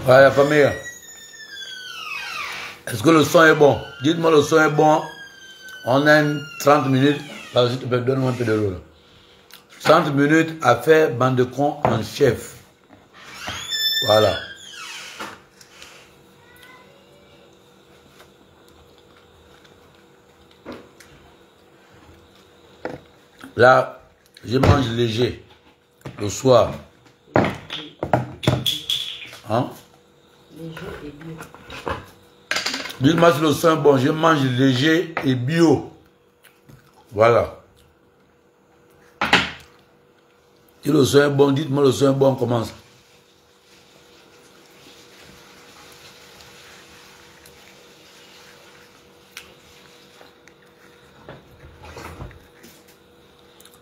Ouais, la famille. Est-ce que le son est bon? Dites-moi le son est bon. On a 30 minutes. S'il te plaît, donne-moi un peu de l'eau. 30 minutes à faire bande de cons en chef. Voilà. Là, je mange léger le soir. Hein? Léger et bio. Dites-moi si le son est bon. Je mange léger et bio. Voilà. Si le son est bon, dites-moi le son est bon, on commence.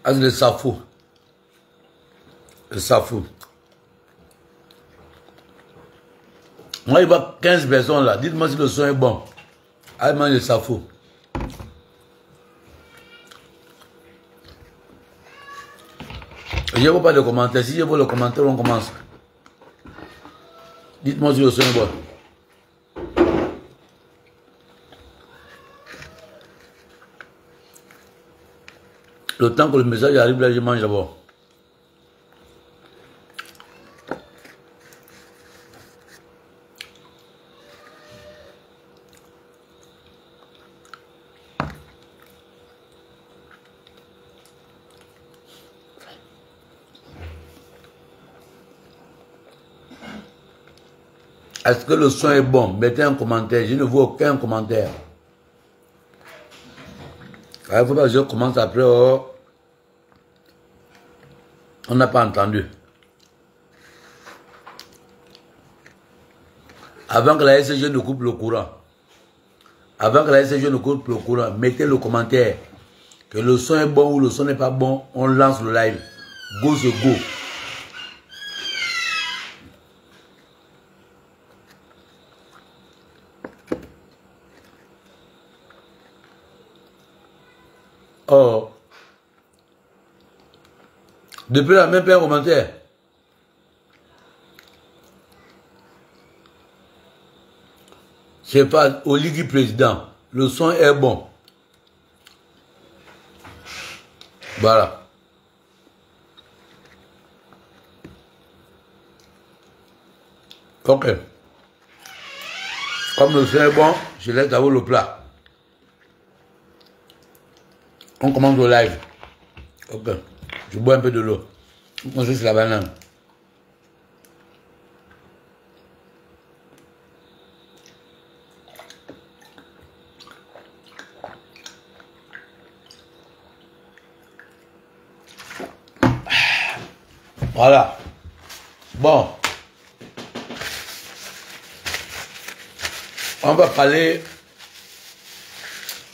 Ah, c'est le safou. Le safou. Moi, il y a 15 personnes là. Dites-moi si le son est bon. Allez, mange le safou. Je ne veux pas de commentaires. Si je veux le commentaire, on commence. Dites-moi si le son est bon. Le temps que le message arrive là, je mange d'abord. Est-ce que le son est bon? Mettez un commentaire. Je ne vois aucun commentaire. Il faut pas que je commence après. Oh. On n'a pas entendu. Avant que la SG ne coupe le courant. Avant que la SG ne coupe le courant, mettez le commentaire. Que le son est bon ou le son n'est pas bon, on lance le live. Go se go. Oh. Depuis là, même pas un commentaire. Je sais pas, Oligui président, le son est bon. Voilà. Ok. Comme le son est bon, je laisse d'abord le plat. On commence le live. Ok. Je bois un peu de l'eau. On se la banane. Voilà. Bon. On va parler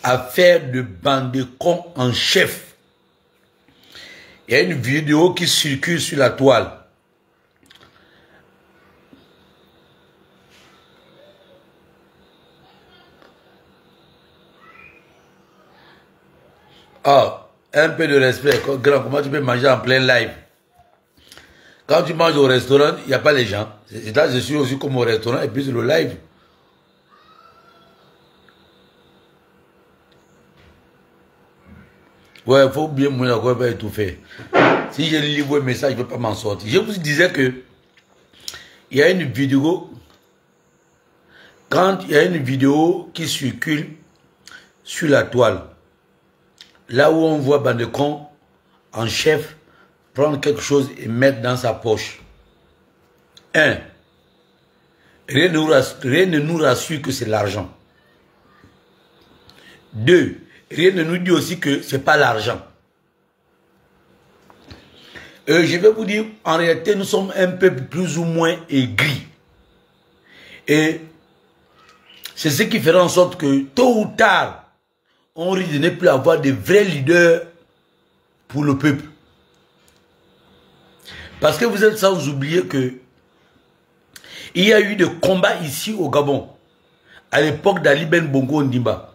affaire de bande de cons en chef. Il y a une vidéo qui circule sur la toile. Ah, un peu de respect. Grand, comment tu peux manger en plein live? Quand tu manges au restaurant, il n'y a pas les gens. Là, je suis aussi comme au restaurant et puis c'est le live. Ouais, il faut bien mouiller encore pas étouffer. Si je livre un message, je ne peux pas m'en sortir. Je vous disais que il y a une vidéo. Quand il y a une vidéo qui circule sur la toile, là où on voit Bandecon en chef prendre quelque chose et mettre dans sa poche. 1. Rien ne nous rassure que c'est l'argent. 2. Rien ne nous dit aussi que ce n'est pas l'argent. Je vais vous dire, en réalité, nous sommes un peu plus ou moins aigris. Et c'est ce qui fera en sorte que, tôt ou tard, on risque de ne plus avoir de vrais leaders pour le peuple. Parce que vous êtes sans oublier que il y a eu des combats ici au Gabon, à l'époque d'Ali Ben Bongo Ondimba,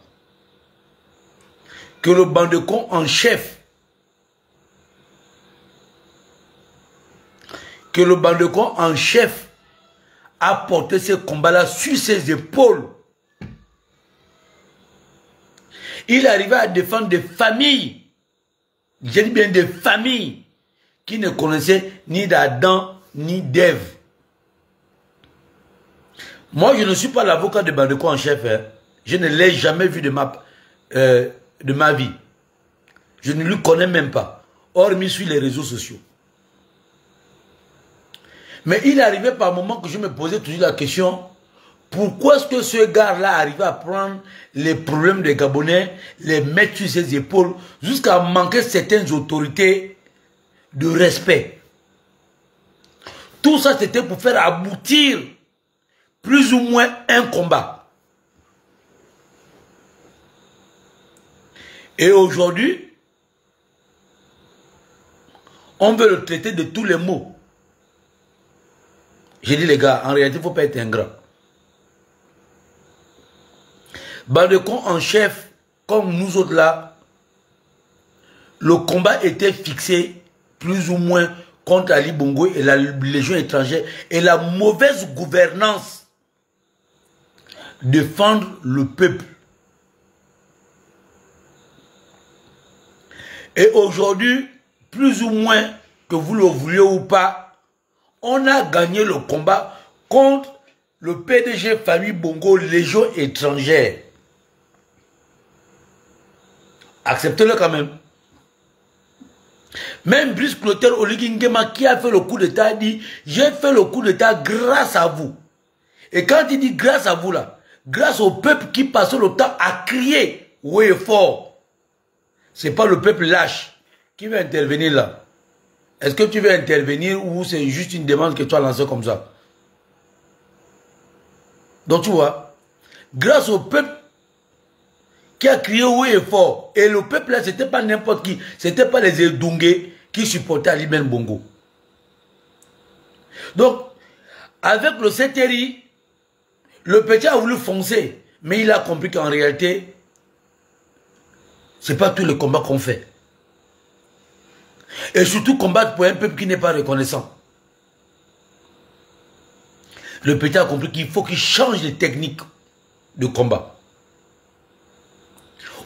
que le Bandecon en chef, a porté ce combat-là sur ses épaules. Il arrivait à défendre des familles, je dis bien des familles, qui ne connaissaient ni d'Adam ni d'Ève. Moi, je ne suis pas l'avocat de Bandeko en chef. Hein. Je ne l'ai jamais vu de ma vie. Je ne lui connais même pas, hormis sur les réseaux sociaux. Mais il arrivait par moments que je me posais toujours la question, pourquoi est-ce que ce gars-là arrivait à prendre les problèmes des Gabonais, les mettre sur ses épaules, jusqu'à manquer certaines autorités de respect. Tout ça, c'était pour faire aboutir plus ou moins un combat. Et aujourd'hui, on veut le traiter de tous les mots. J'ai dit les gars, en réalité, il ne faut pas être ingrat. Bandeko en chef, comme nous autres là, le combat était fixé plus ou moins contre Ali Bongo et la Légion étrangère et la mauvaise gouvernance. Défendre le peuple. Et aujourd'hui, plus ou moins, que vous le vouliez ou pas, on a gagné le combat contre le PDG Famille Bongo, Légion étrangère. Acceptez-le quand même. Même Brice Clotaire Oligui Nguema qui a fait le coup d'État a dit « J'ai fait le coup d'État grâce à vous ». Et quand il dit grâce à vous là, grâce au peuple qui passait le temps à crier haut et fort. Ce n'est pas le peuple lâche qui va intervenir là. Est-ce que tu veux intervenir ou c'est juste une demande que tu as lancée comme ça? Donc tu vois, grâce au peuple qui a crié haut et fort, et le peuple là, c'était pas n'importe qui, c'était pas les Edungé qui supportaient Ali Ben Bongo. Donc, avec le CTRI, le petit a voulu foncer, mais il a compris qu'en réalité, c'est pas tous les combats qu'on fait. Et surtout combattre pour un peuple qui n'est pas reconnaissant. Le petit a compris qu'il faut qu'il change les techniques de combat.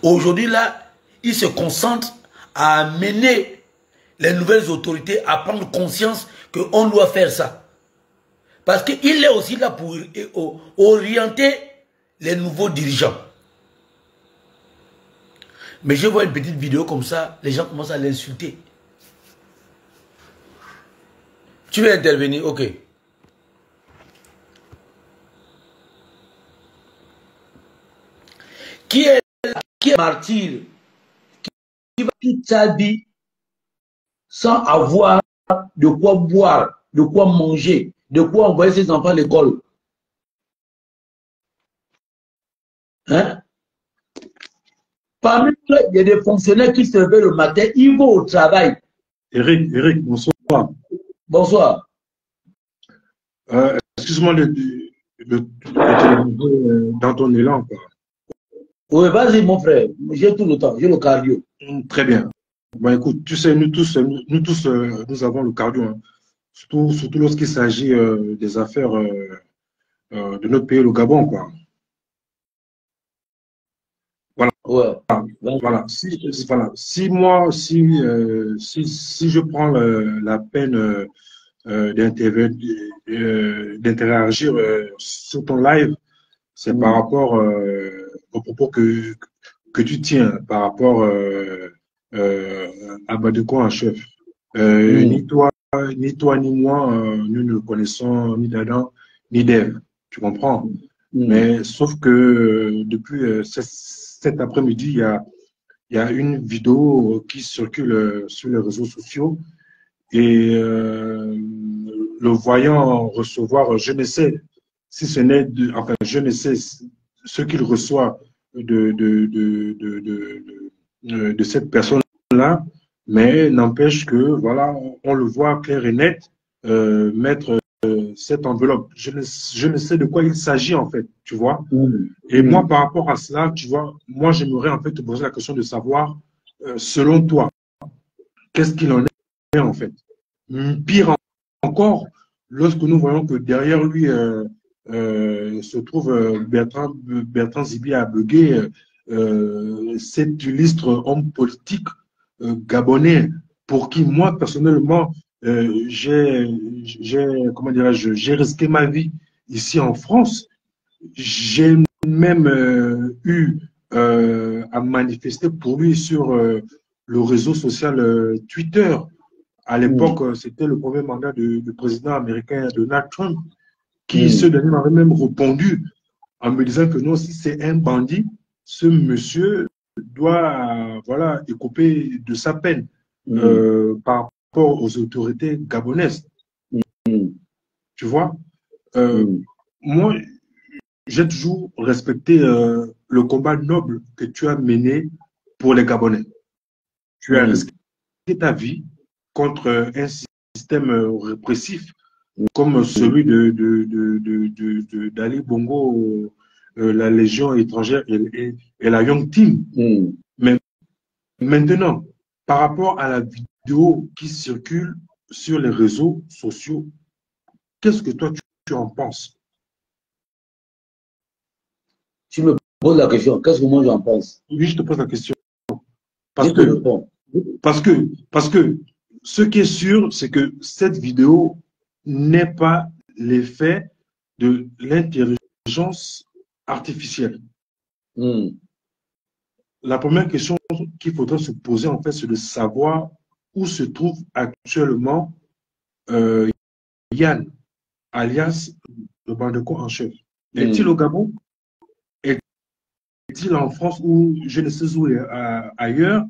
Aujourd'hui, là, il se concentre à amener les nouvelles autorités à prendre conscience qu'on doit faire ça. Parce qu'il est aussi là pour orienter les nouveaux dirigeants. Mais je vois une petite vidéo comme ça, les gens commencent à l'insulter. Tu veux intervenir? Ok. Qui est martyr, qui va toute sa vie sans avoir de quoi boire, de quoi manger, de quoi envoyer ses enfants à l'école? Hein? Parmi eux, il y a des fonctionnaires qui se réveillent le matin, ils vont au travail. Eric, bonsoir. Bonsoir. Excuse-moi de dans ton élan. Quoi. Oui, vas-y mon frère, j'ai tout le temps, j'ai le cardio. Très bien. Bon, écoute, tu sais, nous tous, nous avons le cardio. Hein. Surtout lorsqu'il s'agit des affaires de notre pays, le Gabon. Quoi. Voilà. Ouais. Voilà. Si je prends la peine d'interagir sur ton live, c'est par rapport au propos que tu tiens, par rapport à Bandeko en chef. Ni toi, ni moi, nous ne connaissons ni d'Adam, ni d'Ève. Tu comprends? Mais sauf que depuis cet après-midi, il y a une vidéo qui circule sur les réseaux sociaux et le voyant recevoir, je ne sais si ce n'est, enfin, je ne sais ce qu'il reçoit de cette personne-là, mais n'empêche que, voilà, on le voit clair et net mettre cette enveloppe. Je ne sais de quoi il s'agit, en fait, tu vois. Et moi, par rapport à cela, tu vois, moi, j'aimerais en fait te poser la question de savoir, selon toi, qu'est-ce qu'il en est, en fait. Pire encore, lorsque nous voyons que derrière lui se trouve Bertrand Zibi Abegué, cet illustre homme politique gabonais, pour qui moi, personnellement, comment dirais-je, j'ai risqué ma vie ici en France. J'ai même eu à manifester pour lui sur le réseau social Twitter. À l'époque, c'était le premier mandat du président américain Donald Trump, qui ce dernier m'avait même répondu en me disant que non, si c'est un bandit, ce monsieur doit voilà, écoper de sa peine par rapport aux autorités gabonaises. Tu vois, moi, j'ai toujours respecté le combat noble que tu as mené pour les Gabonais. Tu as risqué ta vie contre un système répressif comme celui d'Ali Bongo, la Légion étrangère et la Young Team. Mais maintenant, par rapport à la vidéo qui circule sur les réseaux sociaux, qu'est-ce que toi tu en penses? Tu me poses la question, qu'est-ce que moi j'en pense? Oui, je te pose la question. Parce que ce qui est sûr, c'est que cette vidéo n'est pas l'effet de l'intelligence artificielle. La première question qu'il faudra se poser, en fait, c'est de savoir où se trouve actuellement Yann, alias le Bandeko en chef. Est-il au Gabon? Est-il en France ou je ne sais où ailleurs?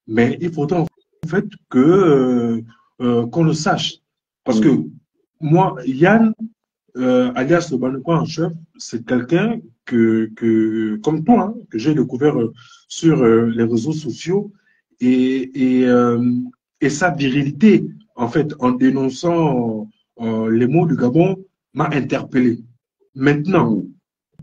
Mais il faudra en fait que qu'on le sache. Parce que moi, Yann, alias le Bandeko en chef, c'est quelqu'un comme toi, hein, que j'ai découvert sur les réseaux sociaux et sa virilité, en fait, en dénonçant les mots du Gabon, m'a interpellé. Maintenant,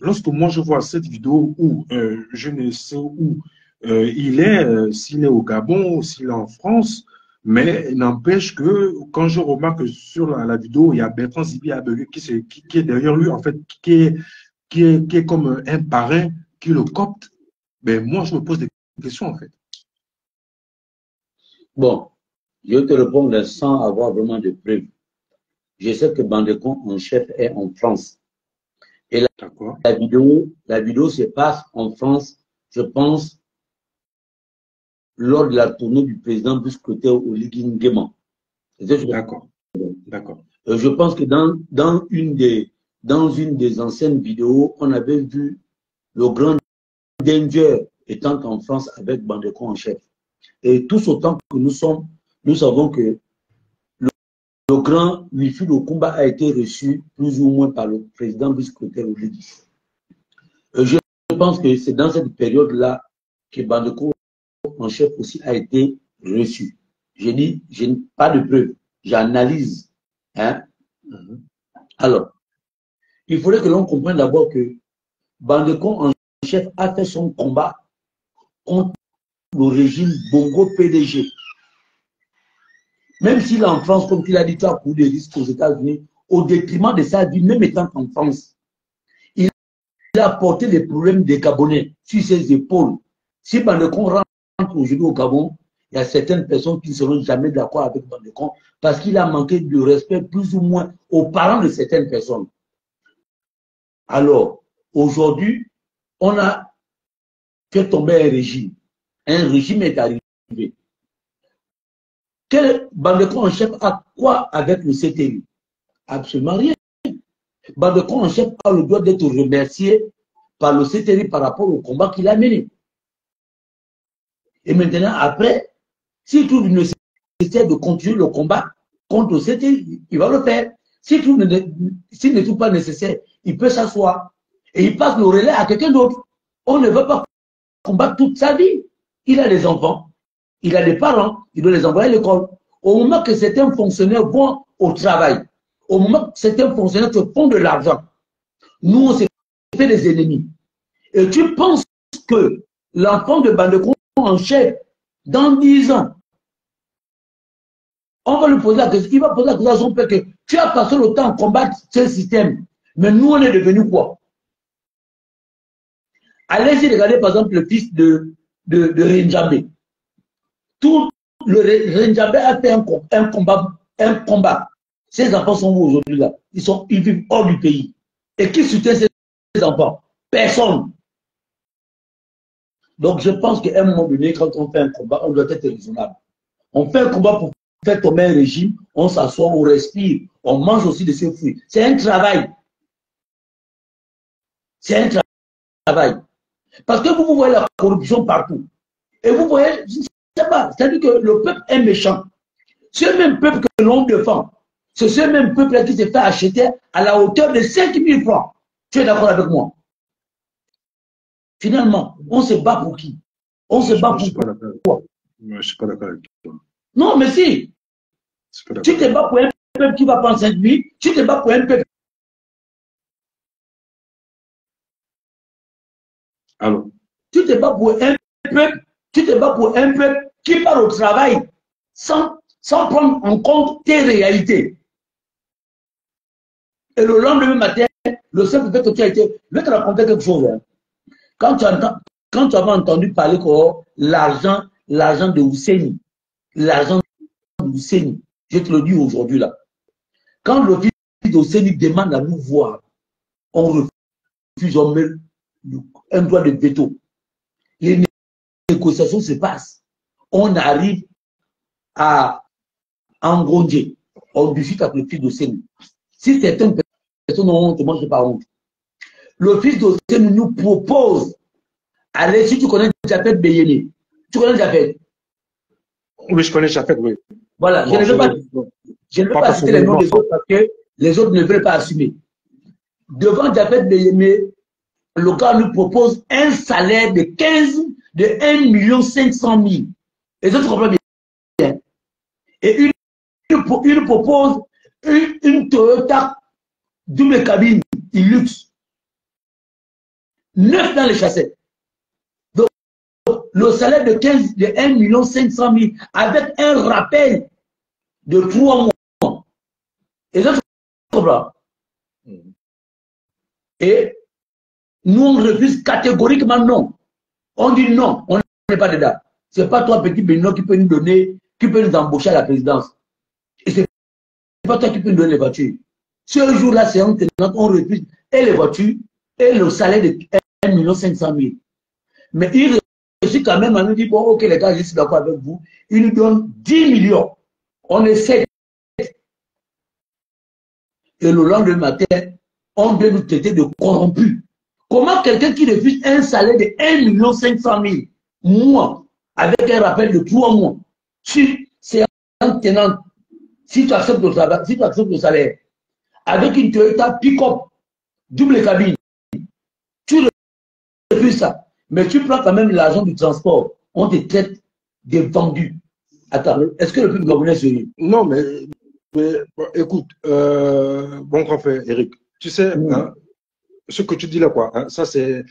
lorsque moi je vois cette vidéo où je ne sais où il est, s'il est au Gabon, s'il est en France, mais n'empêche que quand je remarque sur la vidéo, il y a Bertrand Zibi Abegué qui est derrière lui, en fait, qui est comme un parrain qui le copte, ben moi je me pose des questions en fait. Bon, je te réponds sans avoir vraiment de preuves. Je sais que Bandeko en chef est en France. Et la vidéo se passe en France, je pense, lors de la tournée du président Buscoté au Liguingema. D'accord. Je pense que dans une des anciennes vidéos, on avait vu le grand danger étant en France avec Bandeko en chef. Et tous autant que nous sommes, nous savons que le grand Wifi Lukumba a été reçu plus ou moins par le président Buscoté au Liguingema. Je pense que c'est dans cette période-là que Bandeko en chef aussi a été reçu. Je dis, je n'ai pas de preuves, j'analyse. Hein? Alors, il faudrait que l'on comprenne d'abord que Bandeko en chef a fait son combat contre le régime Bongo PDG. Même s'il est en France, comme tu l'as dit, tu as couru des risques aux États-Unis, au détriment de sa vie, même étant en France. Il a porté les problèmes des Gabonais sur ses épaules. Si Bandeko rentre aujourd'hui au Gabon, il y a certaines personnes qui ne seront jamais d'accord avec Bandeko parce qu'il a manqué de respect plus ou moins aux parents de certaines personnes. Alors, aujourd'hui, on a fait tomber un régime. Un régime est arrivé. Quel Bandeko en chef a quoi avec le CTI? Absolument rien. Bandeko en chef a le droit d'être remercié par le CTI par rapport au combat qu'il a mené. Et maintenant, après, s'il trouve une nécessité de continuer le combat contre le CTI, il va le faire. S'il ne trouve pas nécessaire, il peut s'asseoir. Et il passe le relais à quelqu'un d'autre. On ne veut pas combattre toute sa vie. Il a des enfants, il a des parents, il doit les envoyer à l'école. Au moment que certains fonctionnaires vont au travail, au moment que certains fonctionnaires se font de l'argent, nous, on s'est fait des ennemis. Et tu penses que l'enfant de Bandeko en chef, dans 10 ans, On va lui poser la question, il va poser la question à son père que tu as passé le temps à combattre ce système, mais nous on est devenu quoi? Allez-y regarder par exemple le fils de Renjabé. Tout le Renjabé a fait un combat. Ces enfants sont où aujourd'hui là? Ils vivent hors du pays. Et qui soutient ces enfants? Personne. Donc je pense qu'à un moment donné, quand on fait un combat, on doit être raisonnable. On fait un combat pour faire tomber un régime, on s'assoit, on respire, on mange aussi de ses fruits. C'est un travail. C'est un travail. Parce que vous voyez la corruption partout. Et vous voyez, je ne sais pas, c'est-à-dire que le peuple est méchant. Ce même peuple que l'on défend, c'est ce même peuple qui s'est fait acheter à la hauteur de 5 000 francs. Tu es d'accord avec moi? Finalement, on se bat pour qui? On se bat pour quoi? Je ne suis pas d'accord avec toi. Non, mais si. Tu te bats pour un peuple qui va prendre 5 000, tu te bats pour un peuple. Alors, tu te bats pour un peuple, tu te bats pour un peuple qui part au travail sans prendre en compte tes réalités. Et le lendemain matin, le seul fait que tu as été, je vais te raconter quelque chose. Hein. Quand tu avais entendu parler que l'argent de Hussein, l'argent de Hussein, je te le dis aujourd'hui là. Quand le fils de Hussein demande à nous voir, on refuse, on met un droit de veto. Les négociations se passent. On arrive à Ngondje. On discute avec le fils de Hussein. Si certaines personnes ont honte, moi je n'ai pas honte. Le fils de Hussein nous propose, allez, si tu connais Japet Beyene, tu connais Japet? Oui, je connais Japet, oui. Voilà, bon, je ne veux pas citer les noms des autres parce que les autres ne veulent pas assumer. Devant Japet Beyene, le gars nous propose un salaire de 1 500 000. Les autres comprennent bien. Et il propose une Toyota double cabine, Hilux. 9 dans les chassés. Donc, le salaire de 1 500 000 avec un rappel de 3 mois. Et les autres comprennent. Et nous, on refuse catégoriquement non. On dit non, on n'est pas dedans. Ce n'est pas toi, petit Bénin, qui peut nous donner, qui peut nous embaucher à la présidence. Et ce n'est pas toi qui peux nous donner les voitures. Ce jour-là, c'est un tenant, on refuse et les voitures et le salaire de 1 500 000. Mais il réussit quand même à nous dire, bon, ok les gars, je suis d'accord avec vous. Il nous donne 10 millions. On essaie. Et le lendemain matin, on doit nous traiter de corrompus. Comment quelqu'un qui refuse un salaire de 1 500 000 mois, avec un rappel de 3 mois, si c'est un tenant, si tu acceptes le salaire, avec une Toyota pick-up, double cabine, tu refuses ça, mais tu prends quand même l'argent du transport, on te traite de vendu. Attends, est-ce que le public gabonais se rit? Non, mais bon, écoute, bon grand frère Eric, tu sais, hein, ce que tu dis là, quoi, hein, ça c'est,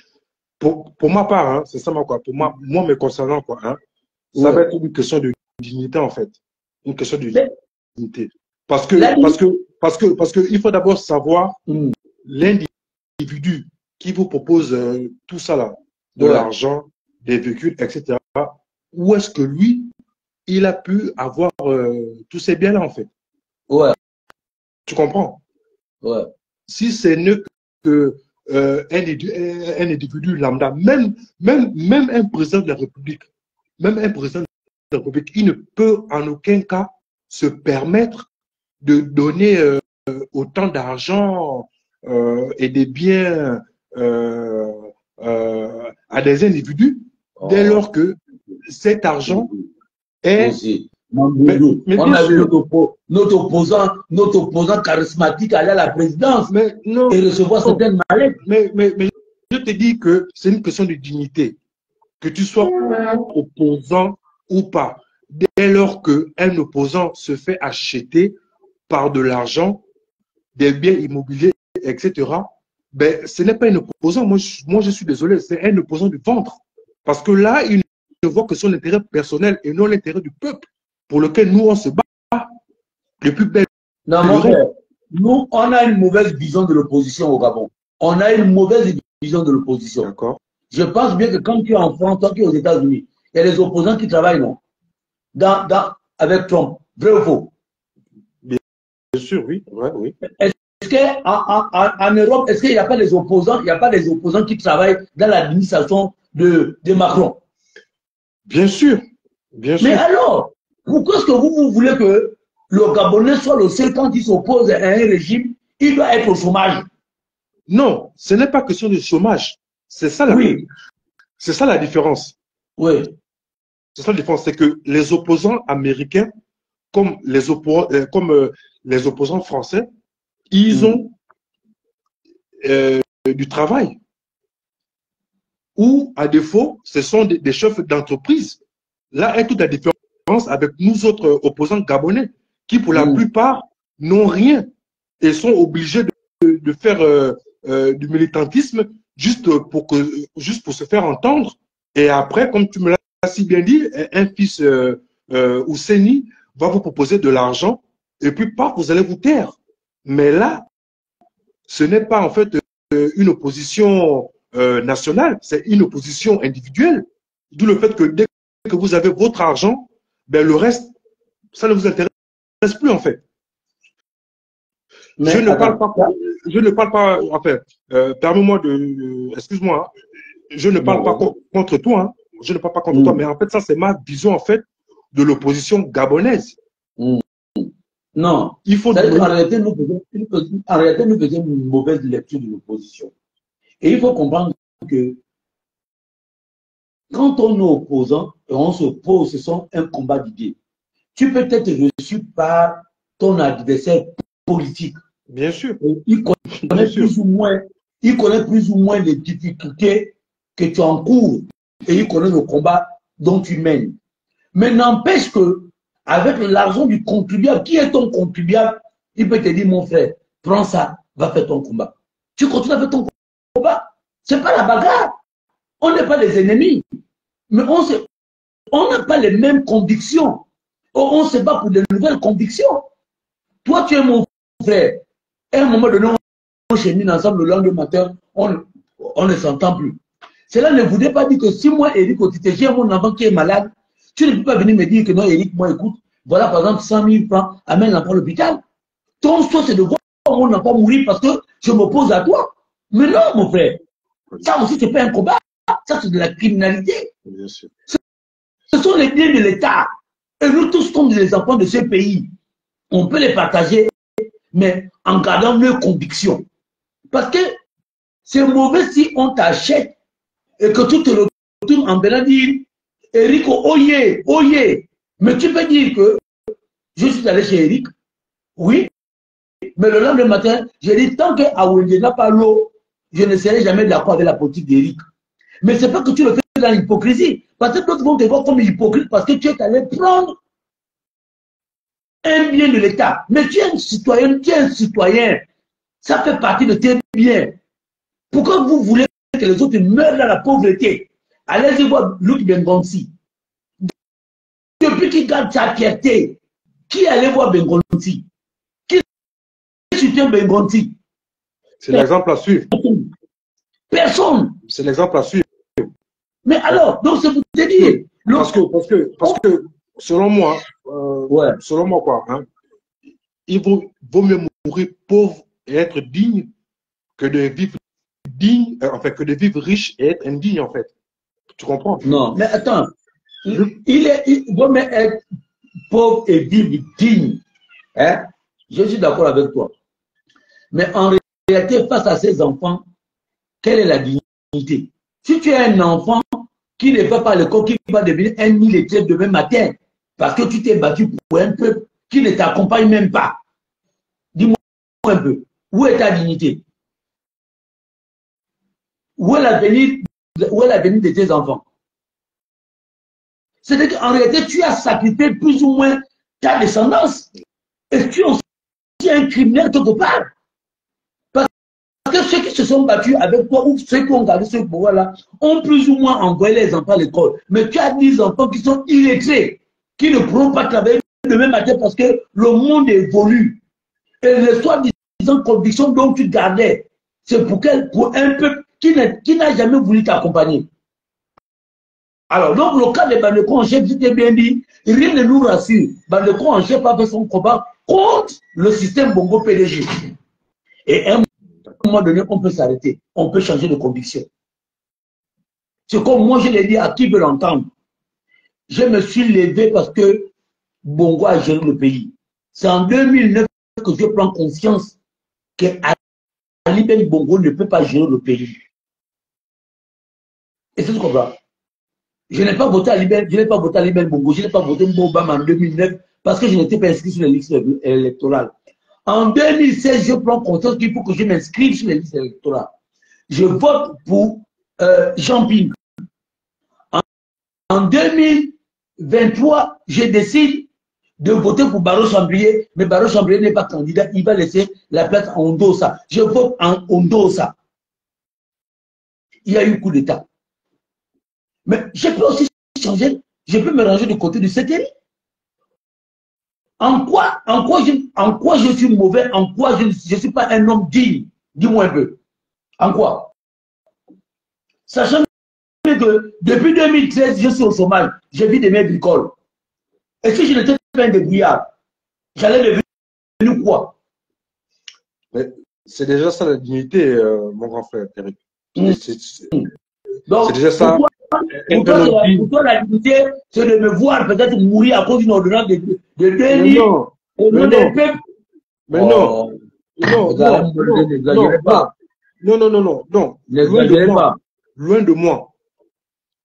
pour ma part, hein, c'est ça, quoi, pour moi me concernant, quoi, hein, ça va être une question de dignité, en fait. Une question de dignité. Parce que il faut d'abord savoir l'individu qui vous propose tout ça là, de l'argent, des véhicules, etc. Où est-ce que lui, il a pu avoir tous ces biens-là, en fait. Ouais. Tu comprends? Ouais. Si c'est ne que un individu lambda, même un président de la République, il ne peut en aucun cas se permettre de donner autant d'argent et des biens à des individus dès lors que cet argent est... On a vu notre opposant charismatique aller à la présidence et recevoir certaines mallettes. Mais je te dis que c'est une question de dignité. Que tu sois opposant ou pas. Dès lors qu'un opposant se fait acheter par de l'argent, des biens immobiliers, etc., ben, ce n'est pas un opposant. Moi, je suis désolé, c'est un opposant du ventre. Parce que là, il ne voit que son intérêt personnel et non l'intérêt du peuple pour lequel nous, on se bat. les plus belles. Non, mon frère, nous, on a une mauvaise vision de l'opposition au Gabon. On a une mauvaise vision de l'opposition. D'accord. Je pense bien que quand tu es en France, toi qui es aux États-Unis, il y a des opposants qui travaillent, non? Avec Trump. Vrai ou faux? Bien sûr, oui. Ouais, oui. Est-ce qu'en Europe, est-ce qu'il n'y a pas des opposants, il n'y a pas des opposants qui travaillent dans l'administration de Macron? Bien sûr. Bien sûr. Mais alors, pourquoi est-ce que vous voulez que le Gabonais soit le seul quand il s'oppose à un régime, il doit être au chômage? Non, ce n'est pas question de chômage. C'est ça c'est ça la différence. Oui. C'est ça la différence, c'est que les opposants américains, comme les opposants français, ils ont du travail. Ou, à défaut, ce sont des chefs d'entreprise. Là est toute la différence avec nous autres opposants gabonais, qui pour la plupart n'ont rien et sont obligés de faire du militantisme juste pour se faire entendre. Et après, comme tu me l'as si bien dit, un fils Ouseni va vous proposer de l'argent et puis vous allez vous taire. Mais là, ce n'est pas en fait une opposition nationale, c'est une opposition individuelle. D'où le fait que dès que vous avez votre argent, ben le reste, ça ne vous intéresse plus en fait. Je ne parle pas, enfin, permets-moi excuse-moi, je ne parle pas contre toi, hein. Je ne parle pas contre toi, mais en fait, ça, c'est ma vision, en fait, de l'opposition gabonaise. Non. Il faut en réalité, nous faisons une mauvaise lecture de l'opposition. Et il faut comprendre que quand on est opposant et on s'oppose, ce sont un combat d'idées. Tu peux être reçu par ton adversaire politique. Bien sûr. Il connaît plus ou moins les difficultés que tu encours et il connaît le combat dont tu mènes. Mais n'empêche que avec l'argent du contribuable, qui est ton contribuable, il peut te dire, mon frère, prends ça, va faire ton combat. Tu continues à faire ton combat. Ce n'est pas la bagarre. On n'est pas des ennemis. Mais on n'a pas les mêmes convictions. On se bat pour de nouvelles convictions. Toi, tu es mon frère. À un moment donné, on chemine ensemble le lendemain matin, on ne s'entend plus. Cela ne voudrait pas dire que si moi, Eric Otite, j'ai mon enfant qui est malade, tu ne peux pas venir me dire que non, Eric, moi, écoute, voilà par exemple 100 000 francs, amène l'enfant à l'hôpital. Ton choix, c'est de voir mon enfant mourir parce que je m'oppose à toi. Mais non, mon frère. Ça aussi, c'est pas un combat. Ça, c'est de la criminalité. Bien sûr. Ce sont les biens de l'État. Et nous tous, comme les enfants de ce pays, on peut les partager, mais en gardant nos convictions. Parce que c'est mauvais si on t'achète et que tu te retournes en venant dire Eric, oyez, oyez. Mais tu peux dire que je suis allé chez Eric, oui, mais le lendemain matin, j'ai dit tant que Awende n'a pas l'eau, je ne serai jamais d'accord avec la politique d'Eric. Mais ce n'est pas que tu le fais dans l'hypocrisie. Parce que d'autres vont te voir comme hypocrite parce que tu es allé prendre un bien de l'État. Mais tu es un citoyen, ça fait partie de tes biens. Pourquoi vous voulez que les autres meurent dans la pauvreté? Allez-y voir Luc Bengonsi. Depuis qu'il garde sa fierté, qui allait voir Bengonsi? Qui soutient Bengonsi? C'est l'exemple à suivre. Personne. C'est l'exemple à suivre. Mais alors, donc c'est pour te dire. Parce que selon moi, selon moi quoi, hein, il vaut mieux mourir pauvre et être digne que de vivre digne, enfin que de vivre riche et être indigne en fait. Tu comprends? Non, mais attends. Il vaut mieux être pauvre et vivre digne. Hein? Je suis d'accord avec toi. Mais en réalité, face à ces enfants, quelle est la dignité? Si tu es un enfant qui ne va pas à l'école, qui va devenir un illettré demain matin, parce que tu t'es battu pour un peuple qui ne t'accompagne même pas. Dis-moi un peu, où est ta dignité? Où est l'avenir de tes enfants? C'est-à-dire qu'en réalité, tu as sacrifié plus ou moins ta descendance. Et tu es aussi un criminel quelque part. Parce que ceux qui se sont battus avec toi, ou ceux qui ont gardé ce pouvoir-là, ont plus ou moins envoyé les enfants à l'école. Mais tu as des enfants qui sont illettrés, qui ne pourront pas travailler demain matin parce que le monde évolue. Et les soi-disant convictions dont tu gardais, c'est pour un peuple qui n'a jamais voulu t'accompagner. Alors, donc, le cas de Bandeko en chef, j'étais bien dit, rien ne nous rassure. Bandeko en chef a fait son combat contre le système Bongo PDG. Et à un moment donné, on peut s'arrêter. On peut changer de conviction. C'est comme moi, je l'ai dit à qui veut l'entendre. Je me suis levé parce que Bongo a géré le pays. C'est en 2009 que je prends conscience que Ali Ben Bongo ne peut pas gérer le pays. Et c'est ce qu'on voit. Je n'ai pas voté Ali Ben Bongo, je n'ai pas voté Obama en 2009 parce que je n'étais pas inscrit sur les listes électorales. En 2016, je prends conscience qu'il faut que je m'inscrive sur les listes électorales. Je vote pour Jean Ping. En 2023, je décide de voter pour Barreau Chambrier, mais Barreau Chambrier n'est pas candidat, il va laisser la place en Ondosa. Je vote en Ondosa. Il y a eu coup d'État. Mais je peux aussi changer, je peux me ranger du côté du CTI. En quoi je suis mauvais, en quoi je ne suis pas un homme digne? Dis-moi un peu. En quoi? Sachant que depuis 2013, je suis au chômage, je vis des mers agricoles. Et si je n'étais pas un débrouillard, j'allais devenir quoi? C'est déjà ça la dignité, mon grand frère, Eric. Donc, c'est déjà ça. Pour toi, la dignité, c'est de me voir peut-être mourir à cause d'une ordonnance de 2000 au nom des peuples. Mais non. N'exagérez pas. Non. Loin de moi.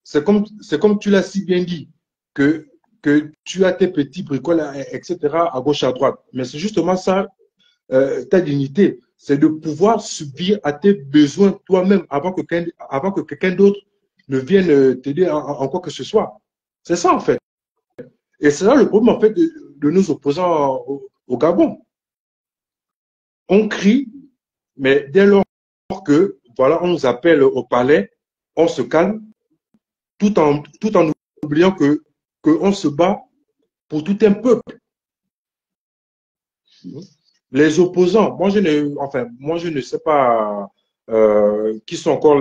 C'est comme tu l'as si bien dit, que tu as tes petits bricoles, etc., à gauche, à droite. Mais c'est justement ça, ta dignité. C'est de pouvoir subir à tes besoins toi-même avant que quelqu'un d'autre ne vienne t'aider en quoi que ce soit. C'est ça, en fait. Et c'est là le problème, en fait, de nos opposants au Gabon. On crie, mais dès lors que, voilà, on nous appelle au palais, on se calme, tout en oubliant qu'on se bat pour tout un peuple. Les opposants, moi je ne sais pas qui sont encore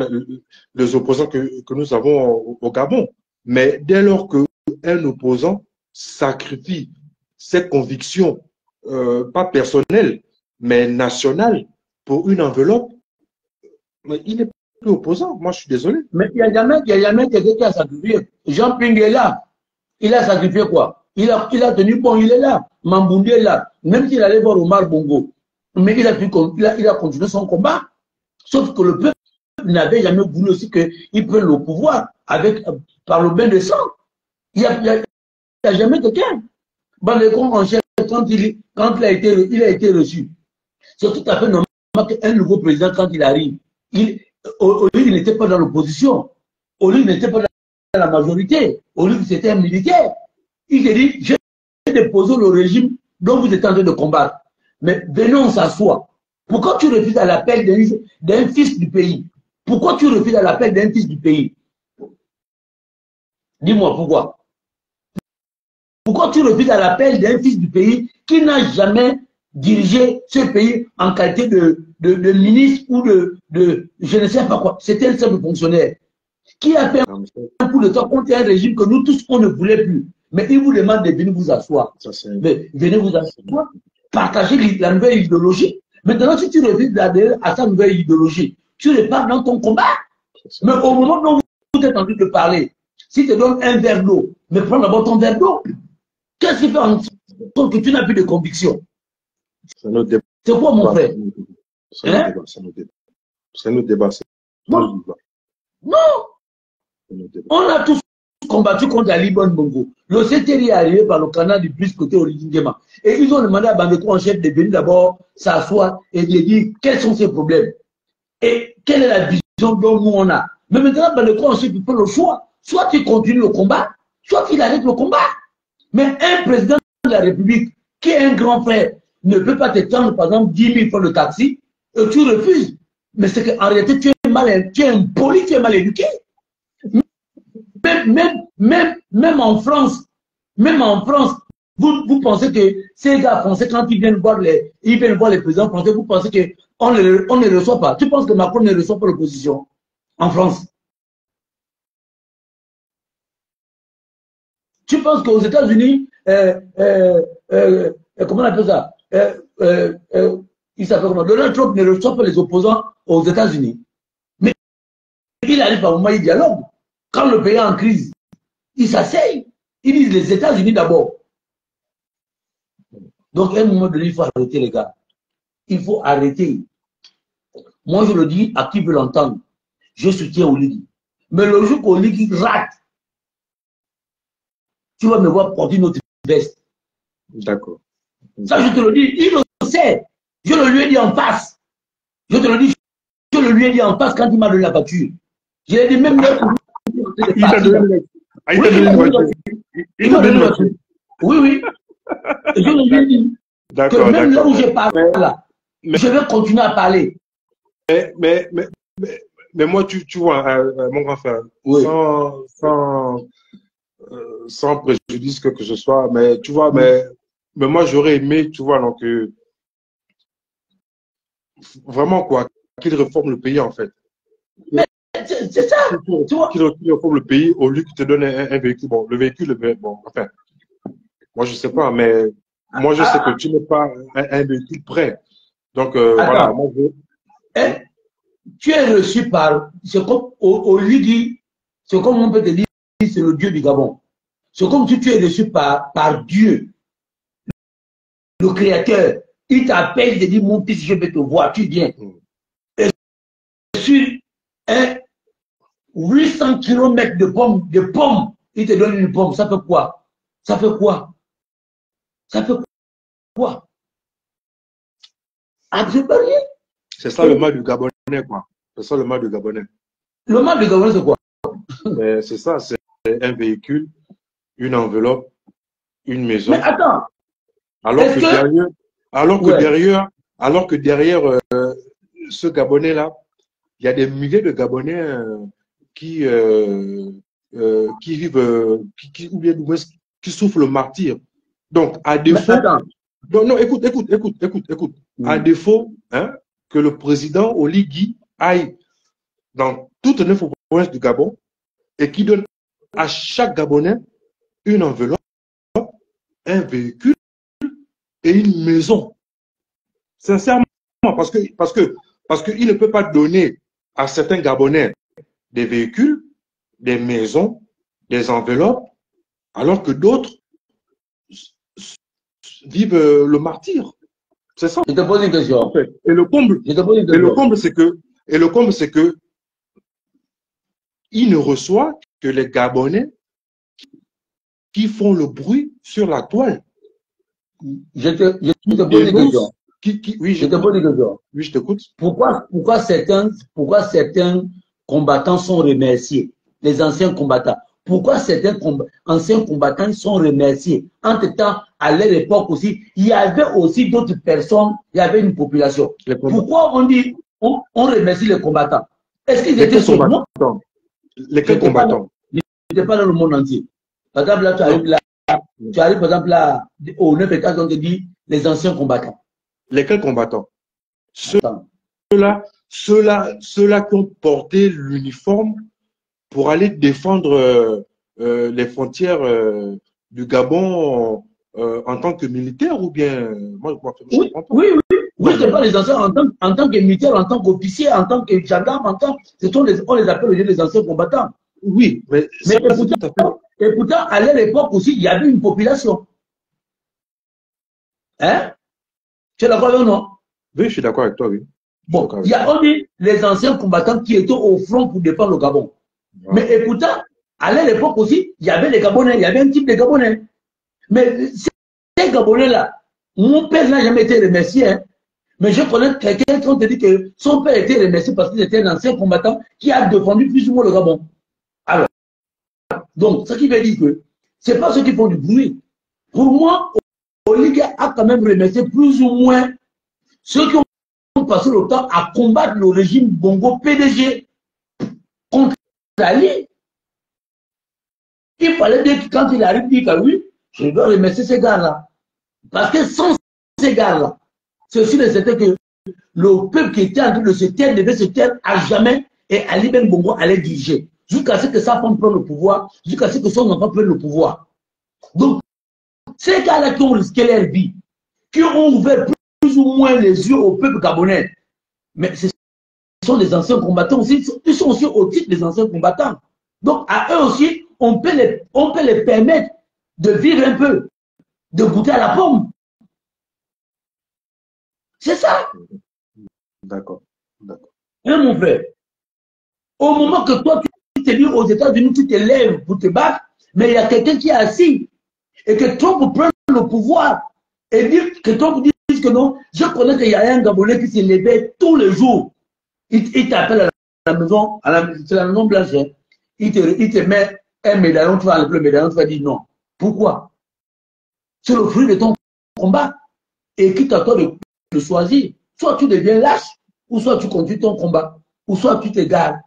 les opposants que nous avons au Gabon, mais dès lors qu'un opposant sacrifie ses convictions, pas personnelles, mais nationales, pour une enveloppe, mais il n'est plus opposant. Moi, je suis désolé. Mais il n'y a jamais quelqu'un qui a sacrifié. Jean Ping est là. Il a sacrifié quoi? Il a tenu bon, il est là. Mamboundé est là. Même s'il allait voir Omar Bongo. Mais il a continué son combat. Sauf que le peuple n'avait jamais voulu aussi qu'il prenne le pouvoir par le bain de sang. Il n'y a jamais quelqu'un. Bandeko en chef, quand il a été reçu, c'est tout à fait normal qu'un nouveau président, quand il arrive, au lieu, il n'était pas dans l'opposition. Au lieu, il n'était pas dans la majorité. Au lieu, c'était un militaire. Il s'est dit, je vais déposer le régime dont vous êtes en train de combattre. Mais venons s'asseoir. Pourquoi tu refuses à l'appel d'un fils du pays? Pourquoi tu refuses à l'appel d'un fils du pays? Dis-moi pourquoi. Pourquoi tu refuses à l'appel d'un fils du pays qui n'a jamais dirigé ce pays en qualité de ministre ou de je ne sais pas quoi. C'était un simple fonctionnaire qui a fait un coup de temps contre un régime que nous tous on ne voulait plus. Mais il vous demande de venir vous asseoir. Mais venez vous asseoir, partager la nouvelle idéologie. Maintenant, si tu refuses d'adhérer à sa nouvelle idéologie, tu repars dans ton combat. Mais au moment où vous êtes en train de parler, si tu te donnes un verre d'eau, mais prends d'abord ton verre d'eau. Qu'est-ce qui fait en sorte que tu n'as plus de conviction? C'est quoi, mon frère? C'est notre débat. Non. On a tous combattu contre Ali Bongo. Le CTRI est arrivé par le canal du plus côté Origindema. Et ils ont demandé à Bandeko en chef de venir d'abord s'asseoir et de dire quels sont ses problèmes. Et quelle est la vision dont nous on a. Mais maintenant, Bandeko en chef, il fait le choix. Soit il continue le combat, soit il arrête le combat. Mais un président de la République qui est un grand frère ne peut pas te prendre, par exemple, 10 000 francs de taxi et tu refuses. Mais c'est qu'en réalité, tu es impoli, tu es mal éduqué. Même en France, Vous pensez que ces gars français, quand ils viennent voir les présidents français, vous pensez qu'on ne les reçoit pas. Tu penses que Macron ne reçoit pas l'opposition en France? Tu penses qu'aux États-Unis, comment on appelle ça? Il s'appelle comment? Donald Trump ne reçoit pas les opposants aux États-Unis. Mais il arrive à un moment, il dialogue. Quand le pays est en crise, il s'asseye. Ils disent les États-Unis d'abord. Donc, à un moment donné, il faut arrêter, les gars. Il faut arrêter. Moi, je le dis à qui veut l'entendre. Je soutiens Oligui. Mais le jour qu'Oligui rate, tu vas me voir porter une autre veste. D'accord. Ça, je te le dis. Il le sait. Je le lui ai dit en face. Je te le dis. Je le lui ai dit en face quand il m'a donné la voiture. Je l'ai dit même là. Il t'a donné la voiture. Il t'a donné la voiture. Oui, oui. Et je le lui ai dit. Que même là où je parle, là, je vais continuer à parler. Mais moi, tu vois, mon grand frère, oui. sans préjudice que ce soit, mais tu vois, mais moi, j'aurais aimé, tu vois, donc, vraiment, quoi, qu'il réforme le pays, en fait. Mais c'est ça, tu vois. Qu'il réforme le pays au lieu qu'il te donne un véhicule. Bon, le véhicule, bon, enfin, moi, je sais pas, mais moi, je sais que tu n'es pas un véhicule prêt. Donc, voilà. Moi, tu es reçu par, c'est comme Oligui, c'est comme on peut te dire, c'est le Dieu du Gabon. C'est comme si tu es reçu par Dieu, le Créateur. Il t'appelle, il te dit, mon fils, je vais te voir, tu viens. Et sur 800 km de pommes, il te donne une pomme. Ça fait quoi? Ça fait quoi? Ça fait quoi? Absolument rien. C'est ça le mal du Gabonais, quoi. C'est ça le mal du Gabonais. Le mal du Gabonais, c'est quoi? C'est ça, c'est un véhicule, une enveloppe, une maison. Mais attends. Alors que derrière ce Gabonais-là, il y a des milliers de Gabonais qui vivent, qui souffrent le martyre. Donc, à défaut. Non, écoute. À défaut, hein, que le président Oligui aille dans toutes les 9 provinces du Gabon et qui donne à chaque Gabonais une enveloppe, un véhicule et une maison. Sincèrement, parce qu'il ne peut pas donner à certains Gabonais des véhicules, des maisons, des enveloppes, alors que d'autres vivent le martyre. C'est ça. Je te pose une question. Et le comble, c'est que il ne reçoit que les Gabonais qui font le bruit sur la toile. Je te pose une question. Oui, je te pose une question. Oui, je t'écoute. Pourquoi certains combattants sont remerciés, les anciens combattants? Pourquoi certains anciens combattants sont remerciés? Entre-temps, à leur époque aussi, il y avait aussi d'autres personnes, il y avait une population. Pourquoi on dit, on remercie les combattants? Est-ce qu'ils étaient sur nous? Lesquels combattants? Ils n'étaient pas dans le monde entier. Par exemple, là, tu arrives par exemple là, au 9 étages, on te dit les anciens combattants. Lesquels combattants? Ceux-là qui ont porté l'uniforme pour aller défendre les frontières du Gabon en tant que militaire ou bien moi, je oui, c'est pas les anciens en tant que militaire, en tant qu'officier, en tant que gendarme, on les appelle les anciens combattants. Oui, mais pourtant, à leur époque aussi, il y avait une population. Hein? Tu es d'accord avec moi? Oui, je suis d'accord avec toi, oui. Bon, il y a aussi les anciens combattants qui étaient au front pour défendre le Gabon. Ouais. Mais pourtant, à leur époque aussi, il y avait les Gabonais, il y avait un type de Gabonais. Mais ces Gabonais-là, mon père n'a jamais été remercié. Hein. Mais je connais quelqu'un qui te dit que son père était remercié parce qu'il était un ancien combattant qui a défendu plus ou moins le Gabon. Alors, donc, ce qui veut dire que ce n'est pas ceux qui font du bruit. Pour moi, Oligui a quand même remercié plus ou moins ceux qui ont passé le temps à combattre le régime Bongo PDG contre Ali. Il fallait dire que quand il arrive, il dit que oui, Je dois remercier ces gars-là. Parce que sans ces gars-là, c'est sûr et certain que le peuple qui était en train de se taire devait se taire à jamais et Ali Ben Bongo allait diriger. Jusqu'à ce que sa femme prenne le pouvoir, jusqu'à ce que son enfant prenne le pouvoir. Donc, ces gars-là qui ont risqué leur vie, qui ont ouvert plus ou moins les yeux au peuple gabonais, mais ce sont des anciens combattants aussi, ils sont aussi au titre des anciens combattants. Donc, à eux aussi, on peut les permettre de vivre un peu, de goûter à la pomme. C'est ça. D'accord. D'accord. Hein, mon frère? Au moment que toi, tu te dis aux États-Unis, tu te lèves pour te battre, mais il y a quelqu'un qui est assis et que Trump prenne le pouvoir et dire que Trump dise que non, je connais qu'il y a un Gabonais qui se levait tous les jours. Il t'appelle à la maison, c'est la maison blanche, hein. Il te met un médaillon, tu vas enlever le médaillon, tu vas dire non. Pourquoi? C'est le fruit de ton combat et qui t'attend de choisir. Soit tu deviens lâche, ou soit tu continues ton combat, ou soit tu t'égares.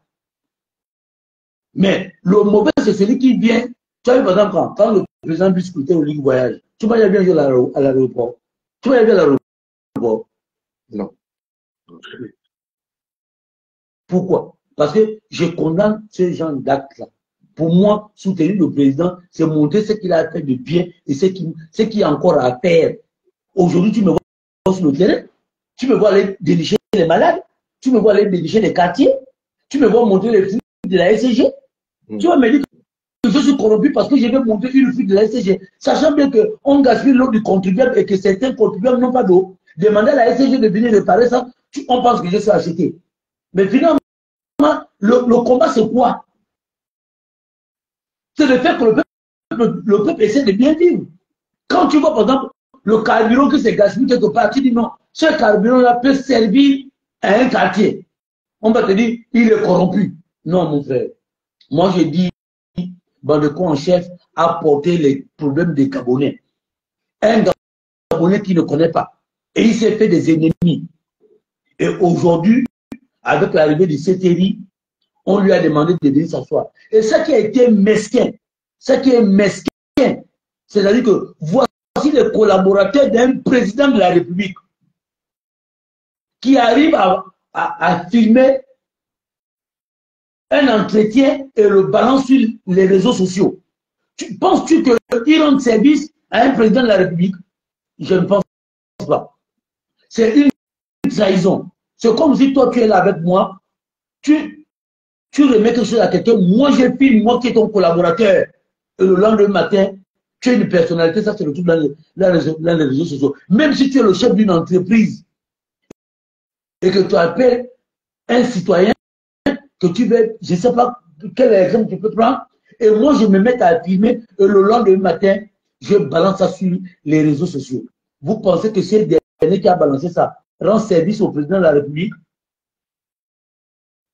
Mais le mauvais, c'est celui qui vient. Tu vois, par exemple, quand le président veut scruter au Ligue Voyage, tu vas bien jouer à l'aéroport. Tu vas bien à l'aéroport. Non. Pourquoi? Parce que je condamne ce genre d'actes-là. Pour moi, soutenir le président, c'est montrer ce qu'il a fait de bien et ce qu'il y a encore à faire. Aujourd'hui, tu me vois sur le terrain, tu me vois aller dénicher les malades, tu me vois aller dénicher les quartiers, tu me vois montrer les flux de la SCG. Tu vas me dire que je suis corrompu parce que je vais montrer une fuite de la SCG, sachant bien qu'on gaspille l'eau du contribuable et que certains contribuables n'ont pas d'eau. Demander à la SCG de venir réparer ça, on pense que je suis acheté. Mais finalement, le combat, c'est quoi? C'est le fait que le peuple essaie de bien vivre. Quand tu vois, par exemple, le carburant qui se gaspille quelque part, tu dis non, ce carburant-là peut servir à un quartier. On va te dire, il est corrompu. Non, mon frère. Moi, je dis, Bandeko en chef a porté les problèmes des Gabonais. Un Gabonais qui ne connaît pas. Et il s'est fait des ennemis. Et aujourd'hui, avec l'arrivée du CTRI, on lui a demandé de venir s'asseoir. Et ce qui a été mesquin, c'est-à-dire que voici les collaborateurs d'un président de la République qui arrive à filmer un entretien et le balance sur les réseaux sociaux. Penses-tu qu'il rend service à un président de la République? Je ne pense pas. C'est une trahison. C'est comme si toi, tu es là avec moi, tu remets quelque chose à quelqu'un, moi je filme, moi qui est ton collaborateur, et le lendemain matin, tu es une personnalité, ça c'est le truc dans les réseaux sociaux. Même si tu es le chef d'une entreprise et que tu appelles un citoyen que tu veux, je ne sais pas quel exemple tu peux prendre, et moi je me mets à filmer, et le lendemain matin, je balance ça sur les réseaux sociaux. Vous pensez que c'est le dernier qui a balancé ça rend service au président de la République?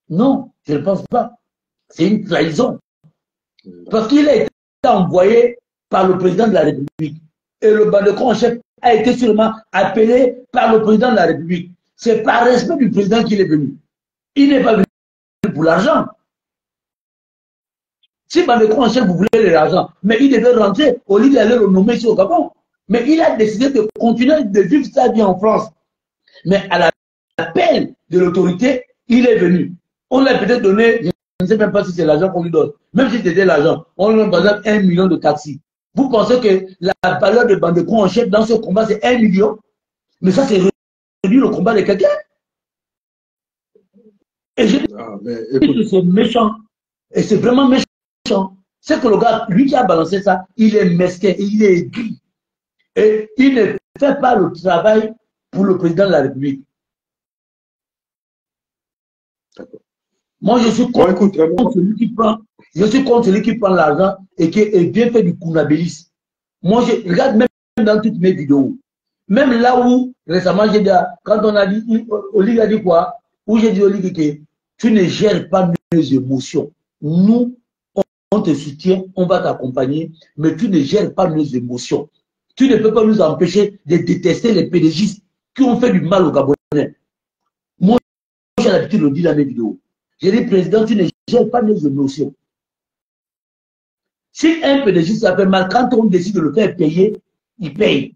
Non, je ne pense pas. C'est une trahison. Parce qu'il a été envoyé par le président de la République. Et le Bandeko en chef a été sûrement appelé par le président de la République. C'est par respect du président qu'il est venu. Il n'est pas venu pour l'argent. Si Bandeko en chef vous voulez l'argent, mais il devait rentrer au lieu d'aller le nommer ici au Gabon. Mais il a décidé de continuer de vivre sa vie en France. Mais à l'appel de l'autorité, il est venu. On l'a peut-être donné, je ne sais même pas si c'est l'argent qu'on lui donne. Même si c'était l'argent, on lui donne par exemple 1 million de taxis. Vous pensez que la valeur de Bandeko en chef dans ce combat, c'est 1 million? Mais ça, c'est réduire le combat de quelqu'un. Et je dis que c'est méchant. Et c'est vraiment méchant. C'est que le gars, lui qui a balancé ça, il est mesquin, il est aigri. Et il ne fait pas le travail pour le président de la République. Moi, je suis contre celui qui prend, l'argent et qui est bien fait du kunabilis. Moi, je regarde même dans toutes mes vidéos. Même là où, récemment, j'ai dit, quand on a dit, Oli a dit quoi? Où j'ai dit Oli que tu ne gères pas nos émotions. Nous, on te soutient, on va t'accompagner, mais tu ne gères pas nos émotions. Tu ne peux pas nous empêcher de détester les pédégistes qui ont fait du mal aux Gabonais. Moi, j'ai l'habitude de le dire dans mes vidéos. J'ai dit, président, tu ne gères pas nos émotions. Si un PDG, ça fait mal, quand on décide de le faire payer, il paye.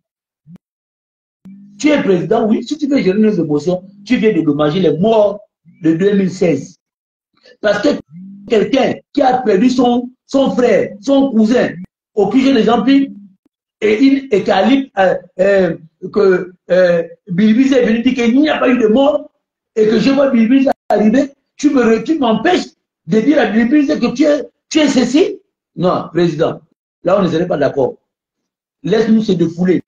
Tu es président, oui, si tu veux gérer nos émotions, tu viens de dédommager les morts de 2016. Parce que quelqu'un qui a perdu son frère, son cousin, au QG des gens pis, et Kalib, que Bilbis est venu dire qu'il n'y a pas eu de mort, et que je vois Bilbis arriver, tu m'empêches de dire à Bilbis que tu es ceci. Non, président, là on ne serait pas d'accord. Laisse-nous se défouler.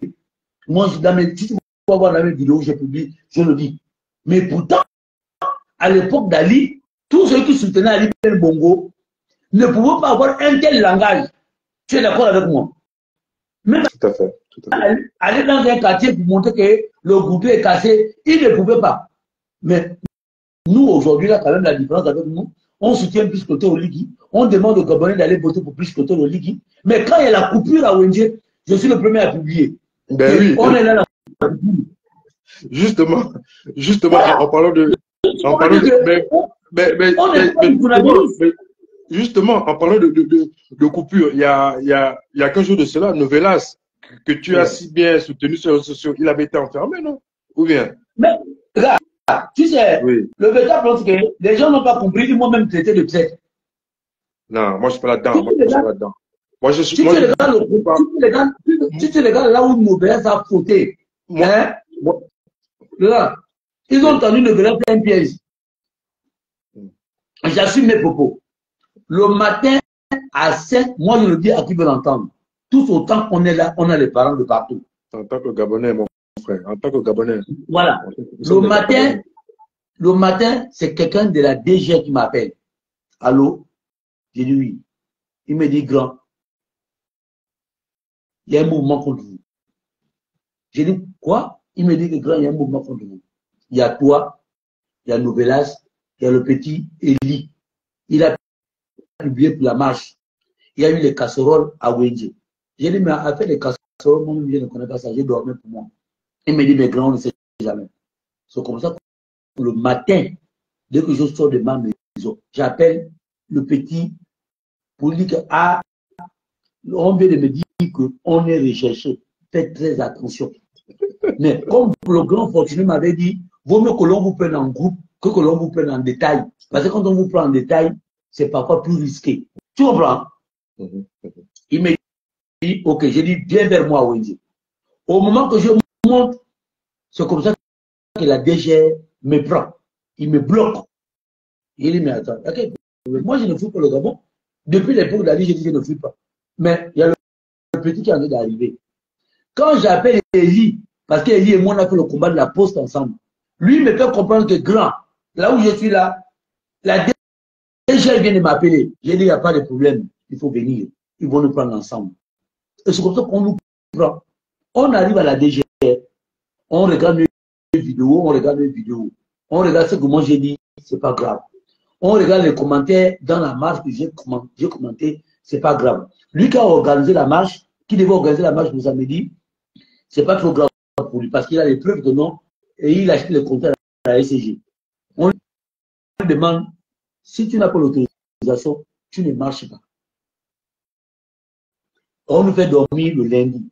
Moi, si tu vas voir la même vidéo que j'ai publiée, je le dis. Mais pourtant, à l'époque d'Ali, tous ceux qui soutenaient Ali Ben Bongo ne pouvaient pas avoir un tel langage. Tu es d'accord avec moi? Même Tout à fait. aller dans un quartier pour montrer que le groupe est cassé, ils ne pouvaient pas. Mais nous, aujourd'hui, là, quand même, la différence avec nous, on soutient plus côté Oligui, on demande aux Gabonais d'aller voter pour plus côté Oligui. Mais quand il y a la coupure à ONG, je suis le premier à publier. Ben oui. On est là, la coupure. Justement, en parlant de... Justement, en parlant de coupure, il y a quelques jours de cela, Novelas, que tu as si bien soutenu sur les réseaux sociaux, il avait été enfermé, non? Ou bien? Mais, regarde, tu sais, oui. Le véritable pense que les gens n'ont pas compris, ils m'ont même traité de traître. Non, moi je suis pas là-dedans. Moi je suis si tu regardes là où Novelas a fauté, hein, là, ils ont tendu Novelas plein piège. J'assume mes propos. Le matin à 7, moi je le dis à qui veut l'entendre. Tous autant qu'on est là, on a les parents de partout. En tant que Gabonais, mon frère, en tant que Gabonais. Voilà. Le matin, c'est quelqu'un de la DG qui m'appelle. Allô? J'ai dit oui. Il me dit, grand, il y a un mouvement contre vous. J'ai dit, quoi? Il me dit que grand, il y a un mouvement contre vous. Il y a toi, il y a Novelas, il y a le petit Eli. Il a publié pour la marche. Il y a eu les casseroles à Wendy. J'ai dit, mais à faire les casseroles, moi, je ne connais pas ça, j'ai dormi pour moi. Il me dit, mais grand, on ne sait jamais. C'est comme ça que le matin, dès que je sors de ma maison, j'appelle le petit pour dire que, on vient de me dire qu'on est recherché. Faites très attention. Mais comme le grand Fortuné m'avait dit, vaut mieux que l'on vous prenne en groupe que l'on vous prenne en détail. Parce que quand on vous prend en détail, c'est parfois plus risqué. Tu comprends? Il me dit, ok, j'ai dit, viens vers moi, Wendy. Au moment que je monte, c'est comme ça que la DG me prend. Il me bloque. Il dit, mais attends, okay, moi je ne fous pas le Gabon. Depuis l'époque d'Ali, j'ai dit, je ne fous pas. Mais il y a le petit qui est en train d'arriver. Quand j'appelle Eli, parce qu'Eli et moi, on a fait le combat de la poste ensemble, lui me fait comprendre que grand, là où je suis là, la DG vient de m'appeler. J'ai dit, il n'y a pas de problème, il faut venir. Ils vont nous prendre ensemble. Et c'est comme ça qu'on nous prend. On arrive à la DG, on regarde les vidéos, on regarde ce que moi j'ai dit, c'est pas grave. On regarde les commentaires dans la marche que j'ai commenté, c'est pas grave. Lui qui a organisé la marche, qui devait organiser la marche pour samedi, c'est pas trop grave pour lui parce qu'il a les preuves de nom et il a acheté le compteur à la SCG. On lui demande, si tu n'as pas l'autorisation, tu ne marches pas. On nous fait dormir le lundi.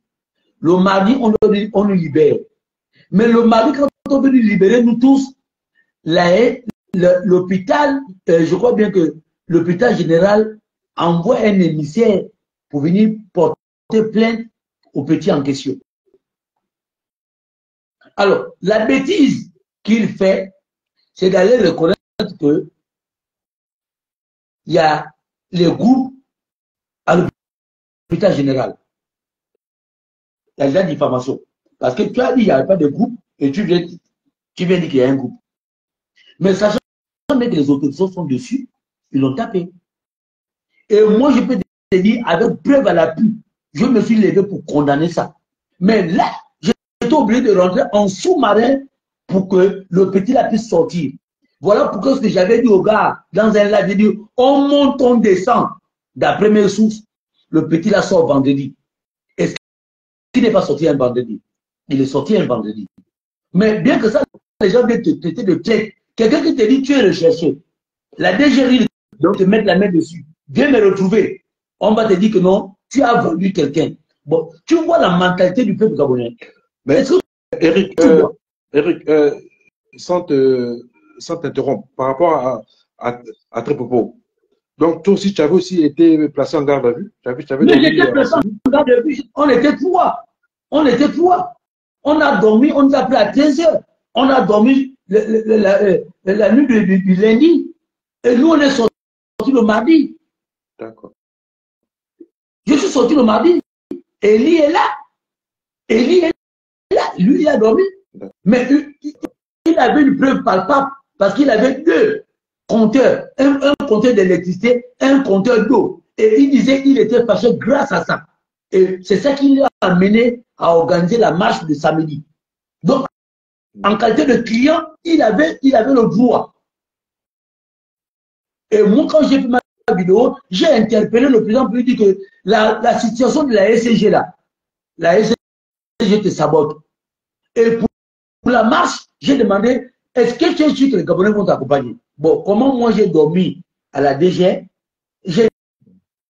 Le mardi, on nous libère. Mais le mardi, quand on veut nous libérer, nous tous, l'hôpital, je crois bien que l'hôpital général envoie un émissaire pour venir porter plainte au petit en question. Alors, la bêtise qu'il fait, c'est d'aller reconnaître que il y a les groupes à l'hôpital général. Il y a de la diffamation. Parce que tu as dit qu'il n'y avait pas de groupe et tu viens dire qu'il y a un groupe. Mais sachant que les autorités sont dessus, ils l'ont tapé. Et moi, je peux te dire, avec preuve à l'appui, je me suis levé pour condamner ça. Mais là, j'étais obligé de rentrer en sous-marin pour que le petit là puisse sortir. Voilà pourquoi ce que j'avais dit au gars dans un live, j'ai dit, on monte, on descend. D'après mes sources, le petit là sort vendredi. Est-ce qu'il n'est pas sorti un vendredi? Il est sorti un vendredi. Mais bien que ça, les gens viennent te traiter de traite. Quelqu'un qui te dit tu es recherché. La DGRI donc te mettre la main dessus. Viens me retrouver. on va te dire que non, tu as vendu quelqu'un. Bon, tu vois la mentalité du peuple gabonais. Mais Eric, Eric sans t'interrompre, par rapport à tes propos, donc toi aussi, tu avais aussi été placé en garde à vue? Mais j'étais placé en garde à vue, on était trois. On était trois. On a dormi, on nous a appelé à 13h. On a dormi la nuit du lundi. Et nous, on est sortis le mardi. D'accord. Je suis sorti le mardi. Eli est là. Eli est là. Lui, il a dormi. Mais il avait une preuve palpable parce qu'il avait deux compteurs. Un compteur d'électricité, un compteur d'eau. Et il disait qu'il était fâché grâce à ça. Et c'est ça qui l'a amené à organiser la marche de samedi. Donc, en qualité de client, il avait le droit. Et moi, quand j'ai fait ma vidéo, j'ai interpellé le président pour lui dire que la situation de la SCG là, la SCG te sabote. Et pour la marche, j'ai demandé, est-ce que tu es sûr que les Gabonais vont t'accompagner? Bon, comment moi j'ai dormi à la DG, j'ai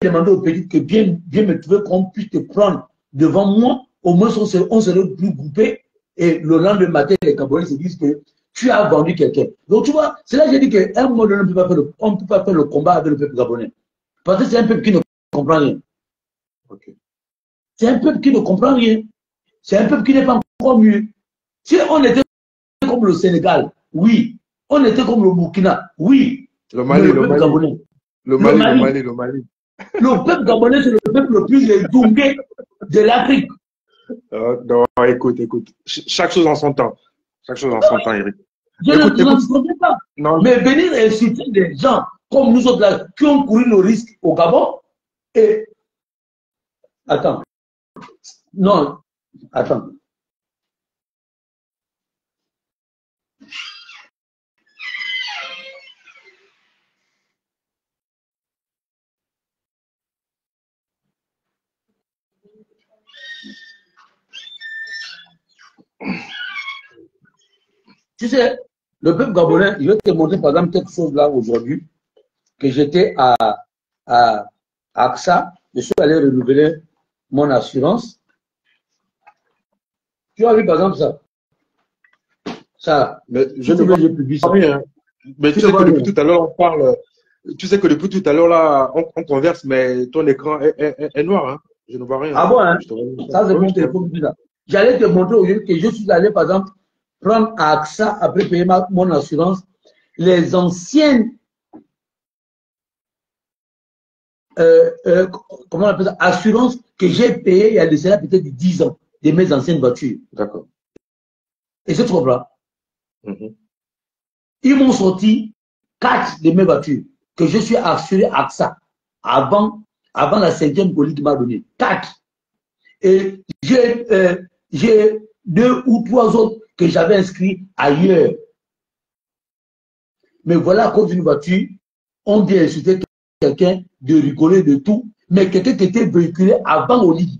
demandé au petit que bien me trouver qu'on puisse te prendre devant moi, au moins on serait plus groupés. Et le lendemain matin, les Gabonais se disent que tu as vendu quelqu'un. Donc tu vois, c'est là que j'ai dit qu'à un moment donné, on ne peut pas faire le combat avec le peuple gabonais. Parce que c'est un peuple qui ne comprend rien. Okay. C'est un peuple qui ne comprend rien. C'est un peuple qui n'est pas encore mieux. Si on était comme le Sénégal, oui. On était comme le Burkina, oui. Le Mali, le peuple gabonais. Le Mali. Le peuple gabonais, c'est le peuple le plus édoué de l'Afrique. Non, écoute. Chaque chose en son temps. Chaque chose en son temps, Eric. Je ne comprends pas. Non. Mais venir insulter des gens comme nous autres là, qui ont couru le risque au Gabon, et... Attends. Non, attends. Tu sais, le peuple gabonais, je vais te montrer par exemple quelque chose là aujourd'hui, que j'étais à AXA, je suis allé renouveler mon assurance. Tu as vu par exemple ça? Ça, mais je ne vois rien. Mais tu sais que depuis tout à l'heure, on parle. Tu sais que depuis tout à l'heure, là, on converse, mais ton écran est noir. Hein. Je ne vois rien. Ah bon, hein? Ça, c'est mon téléphone. J'allais te montrer aujourd'hui que je suis allé, par exemple, prendre à AXA, après payer mon assurance, les anciennes, comment on appelle ça, assurances que j'ai payées il y a de cela peut-être 10 ans, de mes anciennes voitures. D'accord. Et c'est trop bras. Ils m'ont sorti 4 de mes voitures que je suis assuré à AXA avant la 5e colis qui m'a donné. 4. Et j'ai 2 ou 3 autres que j'avais inscrits ailleurs. Mais voilà, à cause d'une voiture, on vient insulter quelqu'un, de rigoler de tout, mais quelqu'un qui était véhiculé avant au lit.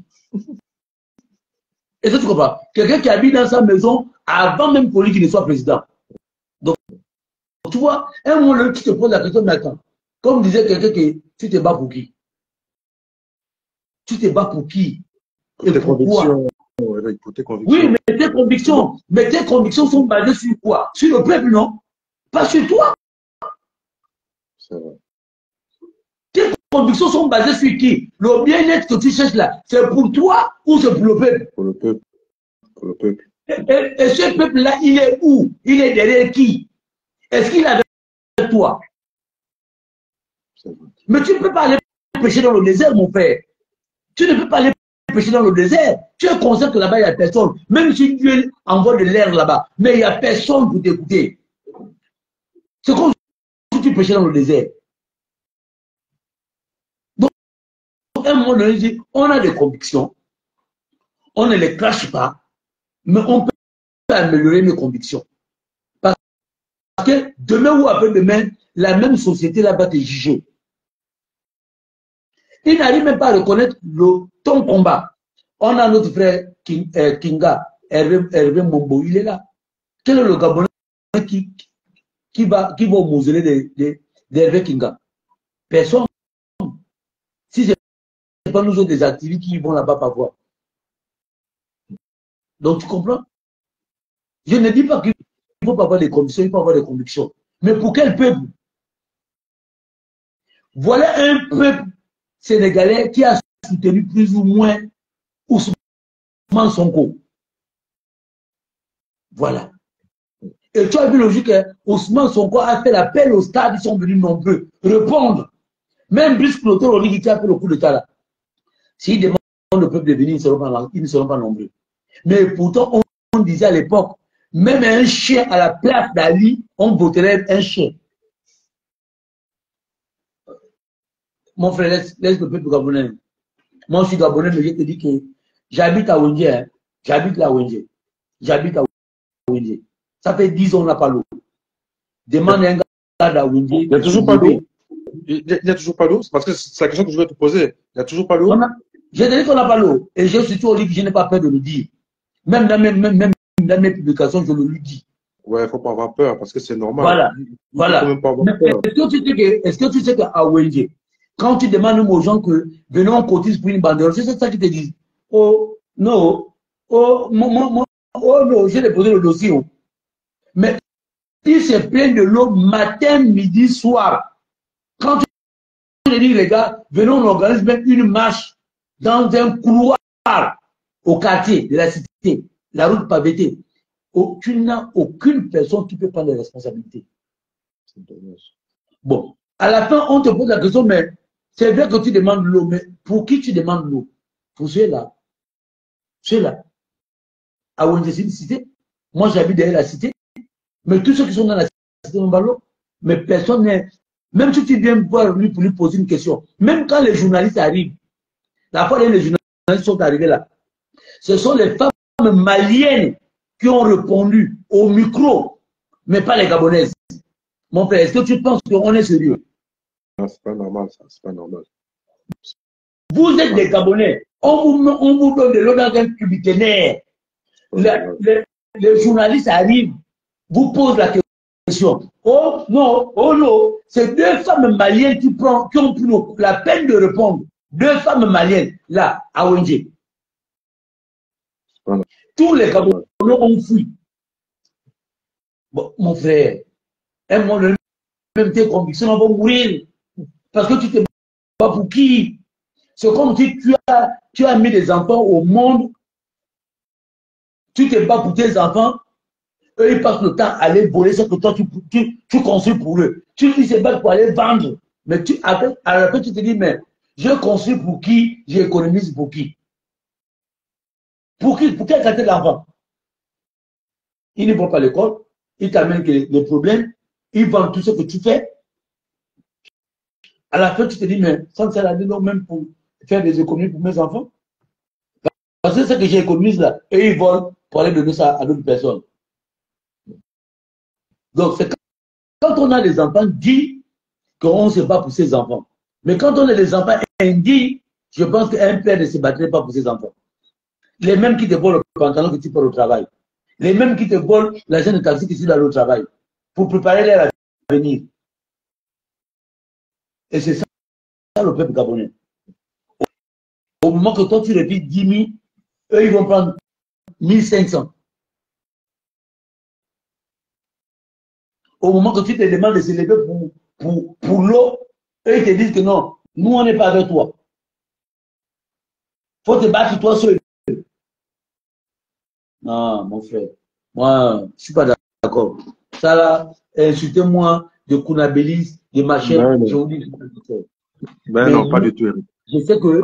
Et ça, tu comprends? Quelqu'un qui habite dans sa maison avant même Poli qui ne soit président. Donc, tu vois, un moment, tu te poses la question, mais attends, comme disait quelqu'un que tu te bats pour qui? Tu te bats pour qui? Et pourquoi? Pour tes convictions. Oui, mais tes convictions sont basées sur quoi? Sur le peuple, non? Pas sur toi. C'est vrai. Tes convictions sont basées sur qui? Le bien-être que tu cherches là, c'est pour toi ou c'est pour le peuple? Pour le peuple. Pour le peuple. Et ce peuple-là, il est où? Il est derrière qui? Est-ce qu'il est avec toi? Mais tu ne peux pas aller pêcher dans le désert, mon frère. Tu ne peux pas aller pêcher dans le désert. Tu es conscient que là-bas, il n'y a personne. Même si Dieu envoie de l'air là-bas, mais il n'y a personne pour t'écouter. C'est comme si tu pêchais dans le désert. Donc, à un moment donné, on a des convictions. On ne les crache pas, mais on peut améliorer nos convictions. Parce que demain ou après-demain, la même société là va te juger. Il n'arrive même pas à reconnaître ton combat. On a notre frère Kinga, Hervé Mombo, il est là. Quel est le Gabonais qui va au mausolée d'Hervé Kinga? Personne. Si c'est pas nous autres des activistes qui vont là-bas pas voir. Donc tu comprends? Je ne dis pas qu'il ne faut pas avoir des convictions, il faut avoir des convictions. Mais pour quel peuple? Voilà un peuple sénégalais qui a soutenu plus ou moins Ousmane Sonko. Voilà. Et tu as vu logique, hein? Ousmane Sonko a fait l'appel au stade, ils sont venus nombreux répondre. Même Brice Clotaire Oligui qui a fait le coup d'état là. S'ils demandent au peuple de venir, ils ne seront pas nombreux. Mais pourtant, on disait à l'époque, même un chien à la place d'Ali, on voterait un chien. Mon frère, laisse le peuple gabonais. Moi, je suis gabonais, mais je te dis que j'habite à Wendy. Hein. J'habite là à Wendy. J'habite à Wendy. Ça fait 10 ans qu'on n'a pas l'eau. Demande un gars à Wendy. Il n'y a toujours pas d'eau. Il n'y a toujours pas d'eau. Parce que c'est la question que je vais te poser. Il n'y a toujours pas d'eau. J'ai dit qu'on n'a pas l'eau. Et je suis toujours dit que je n'ai pas peur de le dire. Même dans mes publications, je le lui dis. Ouais, il ne faut pas avoir peur parce que c'est normal. Voilà. Est-ce que tu sais qu'à Wendy, quand tu demandes aux gens que venons on cotise pour une banderole, c'est ça qu'ils te disent. Oh non, oh non, j'ai déposé le dossier. Oh. Mais ils se plaignent de l'eau matin, midi, soir. Quand tu dis les gars, venons on organise même une marche dans un couloir au quartier de la cité, la route pavée. Tu n'as aucune personne qui peut prendre les responsabilités. Bon, à la fin, on te pose la question, mais c'est vrai que tu demandes l'eau, mais pour qui tu demandes l'eau? Pour ceux-là. Ceux-là. À Wendy, c'est une cité. Moi, j'habite derrière la cité. Mais tous ceux qui sont dans la cité n'ont pas l'eau. Mais personne n'est. Même si tu viens voir lui pour lui poser une question, même quand les journalistes arrivent, la fois où les journalistes sont arrivés là, ce sont les femmes maliennes qui ont répondu au micro, mais pas les Gabonaises. Mon frère, est-ce que tu penses qu'on est sérieux? Non, c'est pas normal, ça. C'est pas normal. Vous êtes des Gabonais. On vous donne de l'eau dans un cubiténaire. Les journalistes arrivent, vous posent la question. Oh non, c'est deux femmes maliennes qui ont pris la peine de répondre. Deux femmes maliennes, là, à Wendy. Tous les Gabonais ont fui. Bon, mon frère, un moment même tes convictions vont mourir. Parce que tu ne te bats pas pour qui? C'est comme si tu as mis des enfants au monde, tu te bats pour tes enfants, eux ils passent le temps à aller voler ce que toi tu construis pour eux. Tu se bats pour aller vendre. Mais à la fin tu te dis, mais je construis pour qui? J'économise pour qui? Pour qui? Pour quel quartier d'enfant? Ils ne vont pas à l'école, ils t'amènent les problèmes, ils vendent tout ce que tu fais. À la fin, tu te dis, mais ça ne sert à rien même pour faire des économies pour mes enfants. Parce que ce que j'économise là, et ils volent pour aller donner ça à d'autres personnes. Donc, c'est quand on a des enfants, dit qu'on se bat pour ses enfants. Mais quand on a des enfants indignes, je pense qu'un père ne se battrait pas pour ses enfants. Les mêmes qui te volent le pantalon que tu portes au travail. Les mêmes qui te volent l'argent de taxi que tu dois aller au travail. Pour préparer leur avenir. Et c'est ça le peuple gabonais. Au moment que toi tu repites 10 000, eux ils vont prendre 1500. Au moment que tu te demandes de se lever pour l'eau, eux ils te disent que non, nous on n'est pas avec toi. Faut te battre toi seul. Non, mon frère, moi je ne suis pas d'accord. Ça là, insultez-moi de Kounabélis, de machin, je vous dis. Ben non, pas du tout, Eric. Je sais que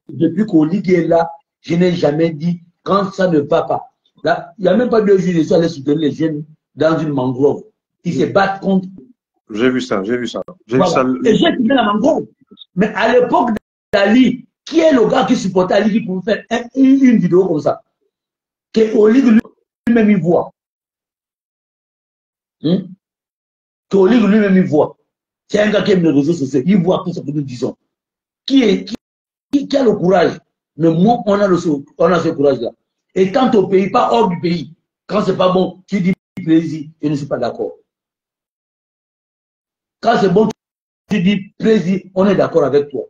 depuis qu'Olig est là, je n'ai jamais dit quand ça ne va pas. Là, il n'y a même pas 2 jours, je suis allé soutenir les jeunes dans une mangrove. Ils se battent contre. J'ai vu ça. Et j'ai quitté la mangrove. Mais à l'époque d'Ali, qui est le gars qui supportait Ali, qui pouvait faire une vidéo comme ça, que Olig lui-même y voit. Que Olig lui-même y voit. C'est un gars qui aime les réseaux sociaux, il voit tout ce que nous disons. Qui a le courage? Mais moi, on a ce courage-là. Et quand au pays, pas hors du pays, quand c'est pas bon, tu dis plaisir, je ne suis pas d'accord. Quand c'est bon, tu dis plaisir, on est d'accord avec toi.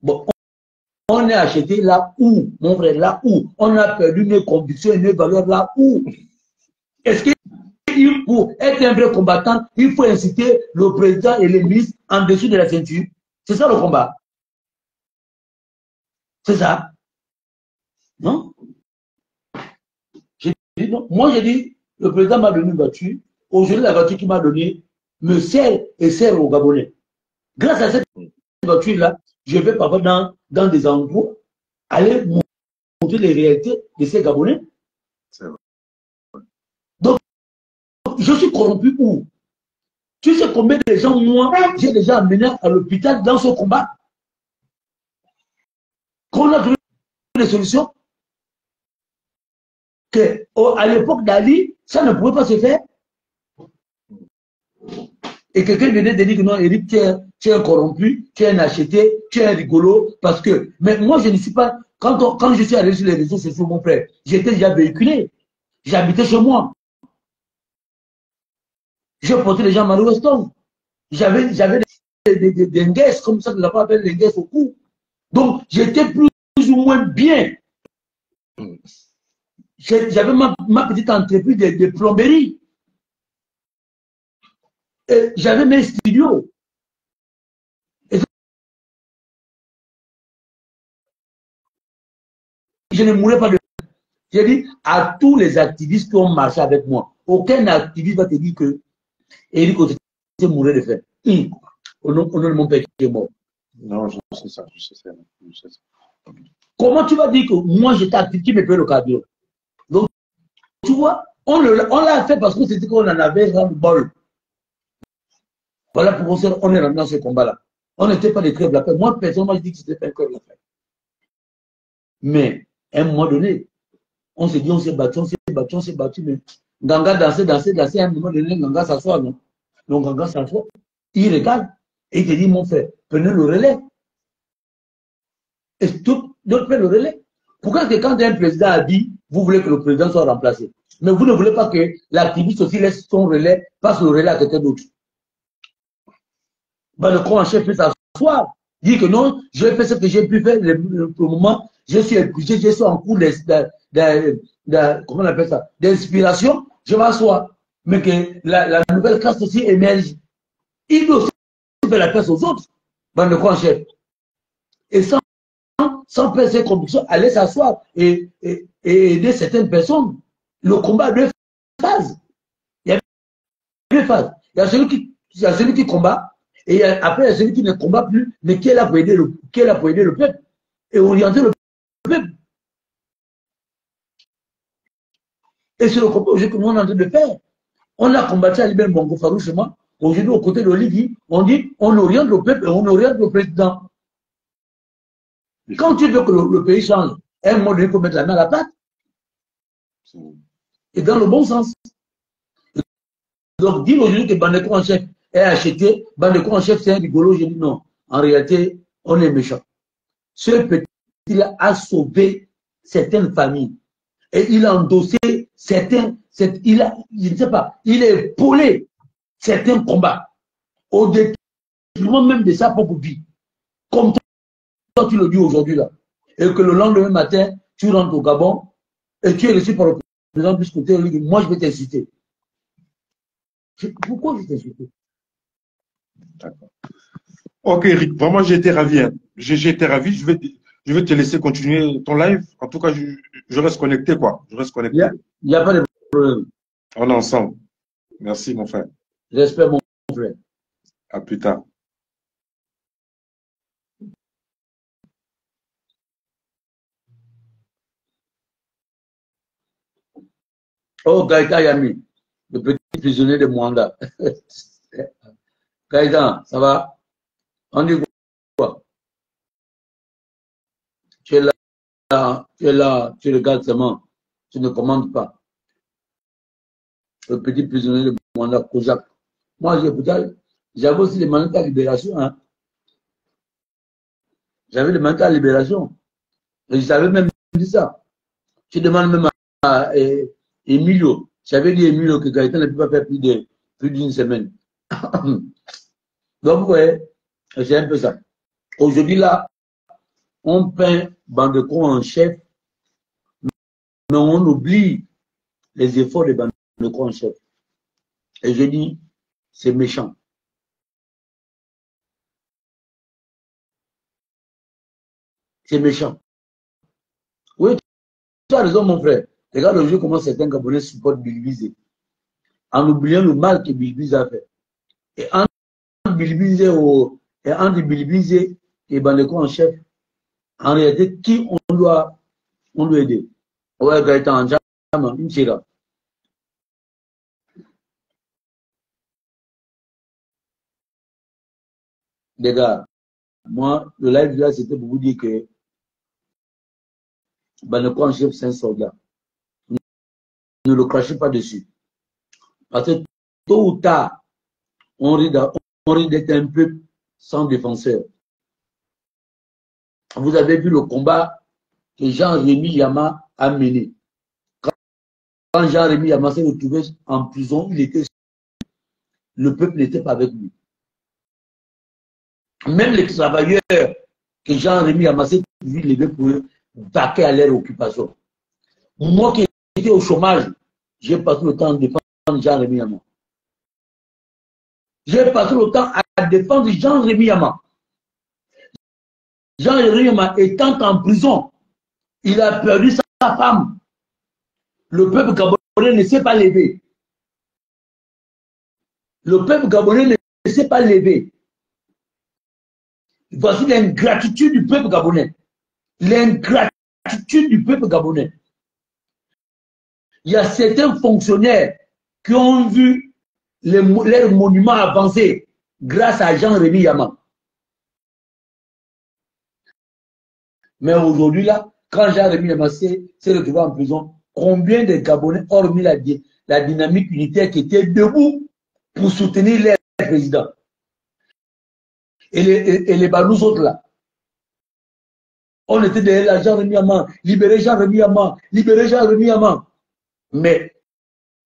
Bon, on est acheté là où, mon frère, là où on a perdu nos convictions et nos valeurs, là où. Est-ce que pour être un vrai combattant, il faut inciter le président et les ministres en dessous de la ceinture? C'est ça le combat. C'est ça. Non? Non. Moi, j'ai dit, le président m'a donné une voiture. Aujourd'hui, la voiture qu'il m'a donnée me sert et sert aux Gabonais. Grâce à cette voiture-là, je vais parfois dans des endroits aller montrer les réalités de ces Gabonais. Donc, je suis corrompu où? Tu sais combien de gens, moi, j'ai déjà amené à l'hôpital dans ce combat? Qu'on a trouvé des solutions que, à l'époque d'Ali, ça ne pouvait pas se faire. Et quelqu'un venait de dire que non, Eric, tu es un corrompu, tu es un acheté, tu es un rigolo, parce que... Mais moi, je ne suis pas... Quand je suis allé sur les réseaux sociaux, mon frère, j'étais déjà véhiculé. J'habitais chez moi. Je portais les gens à Marie Weston. J'avais des nguesses, comme ça que la appelle les nguesses au cou. Donc, j'étais plus ou moins bien. J'avais ma petite entreprise de plomberie. J'avais mes studios. Et je ne mourrais pas de... J'ai dit à tous les activistes qui ont marché avec moi, aucun activiste va te dire que Éric Oteté mourait de faim. Au nom de mon père qui est mort. Non, je sais ça, je sais ça. Comment tu vas dire que moi j'étais actif, qui me paye le carburant? Donc, tu vois, on l'a fait parce que c'était qu'on en avait dans le bol. Voilà pourquoi on est rentré dans ce combat-là. On n'était pas des crèves de la paix. Moi, personnellement, je dis que c'était pas un crève de la paix. Mais, à un moment donné, on s'est dit, on s'est battu, mais Ganga dansait, à un moment donné, Ganga s'assoit, non? Donc, Ganga s'assoit, il regarde, et il te dit, mon frère, prenez le relais. Et d'autres prennent le relais. Pourquoi que quand un président a dit, vous voulez que le président soit remplacé, mais vous ne voulez pas que l'activiste aussi laisse son relais, passe le relais à quelqu'un d'autre? Le grand chef peut s'asseoir, dire que non, je vais faire ce que j'ai pu faire pour le moment, je suis épuisé, je suis en cours comment on appelle ça, d'inspiration, je m'assois. Mais que la nouvelle classe aussi émerge. Il doit aussi faire la place aux autres, le grand chef. Et sans faire ses convictions, aller s'asseoir et aider certaines personnes. Le combat a deux phases. Il y a deux phases. Il y a celui qui combat. Et après, il y a celui qui ne combat plus, mais qui est là pour aider le peuple et orienter le peuple. Et c'est le combat que nous on est en train de faire. On a combattu à Libel Bongo farouchement. Aujourd'hui, aux côtés d'Olivier, on dit on oriente le peuple et on oriente le président. Quand tu veux que le pays change, à un moment donné, il faut mettre la main à la pâte. Et dans le bon sens. Donc, dire aujourd'hui que Bandeko en chef est acheté, Bandeko en chef c'est un rigolo, je dis non. En réalité, on est méchant. Ce petit-là a sauvé certaines familles. Et il a endossé je ne sais pas, il a épaulé certains combats. Au détriment même de sa propre vie. Comme toi, tu le dis aujourd'hui là. Et que le lendemain matin, tu rentres au Gabon et tu es reçu par le président puisque tu es moi je vais t'inciter. Pourquoi je t'insulte? D'accord. Ok, Eric, vraiment j'ai été ravi. Hein. J'ai été ravi. Je vais te laisser continuer ton live. En tout cas, je reste connecté, quoi. Je reste connecté. Il n'y a pas de problème. On est ensemble. Merci, mon frère. J'espère, mon frère. À plus tard. Oh, Gaïta Yami, le petit prisonnier de Mwanda. Gaïta, ça va? On dit quoi? Tu es là, tu regardes seulement, tu ne commandes pas. Le petit prisonnier de Mwanda, Kozak. Moi, j'avais aussi demandé ta libération. Hein. J'avais demandé ta libération. Et j'avais même dit ça. Tu demandes même à Emilio. J'avais dit à Emilio que Gaëtan ne peut pas faire plus d'une semaine. Donc, vous voyez, c'est un peu ça. Aujourd'hui, là, on peint Bandeko en chef, mais on oublie les efforts de Bandeko en chef. Et je dis, c'est méchant. C'est méchant. Oui, tu as raison, mon frère. Regarde le jeu comment certains Gabonais supportent Bilbizé. En oubliant le mal que Bilbizé a fait. Et entre Bilbizé et Bandeko en chef, en réalité, qui on doit aider? Ouais, Gaëtan, une tira. Les gars, moi, le live là, c'était pour vous dire que Bandeko en chef, c'est un soldat. Ne le crachez pas dessus. Parce que tôt ou tard, on risque d'être un peu sans défenseur. Vous avez vu le combat que Jean-Rémy Yama a mené. Quand Jean-Rémy Yama s'est retrouvé en prison, le peuple n'était pas avec lui. Même les travailleurs que Jean-Rémy Yama s'est levé pour eux, vaquer à leur occupation. Moi qui étais au chômage, j'ai passé le temps de défendre Jean-Rémy Yama. J'ai passé le temps à défendre Jean-Rémy Yama. Jean-Rémy Yama étant en prison, il a perdu sa femme. Le peuple gabonais ne s'est pas levé. Le peuple gabonais ne s'est pas levé. Voici l'ingratitude du peuple gabonais. L'ingratitude du peuple gabonais. Il y a certains fonctionnaires qui ont vu leurs monuments avancer grâce à Jean-Rémy Yama. Mais aujourd'hui, là, quand Jean-Rémy Yama s'est retrouvé en prison, combien de Gabonais, hormis la dynamique unitaire qui était debout pour soutenir les présidents? Et nous autres là, on était derrière Jean-Rémy Yama, libérer Jean-Rémy Yama, libérer Jean-Rémy Yama. Mais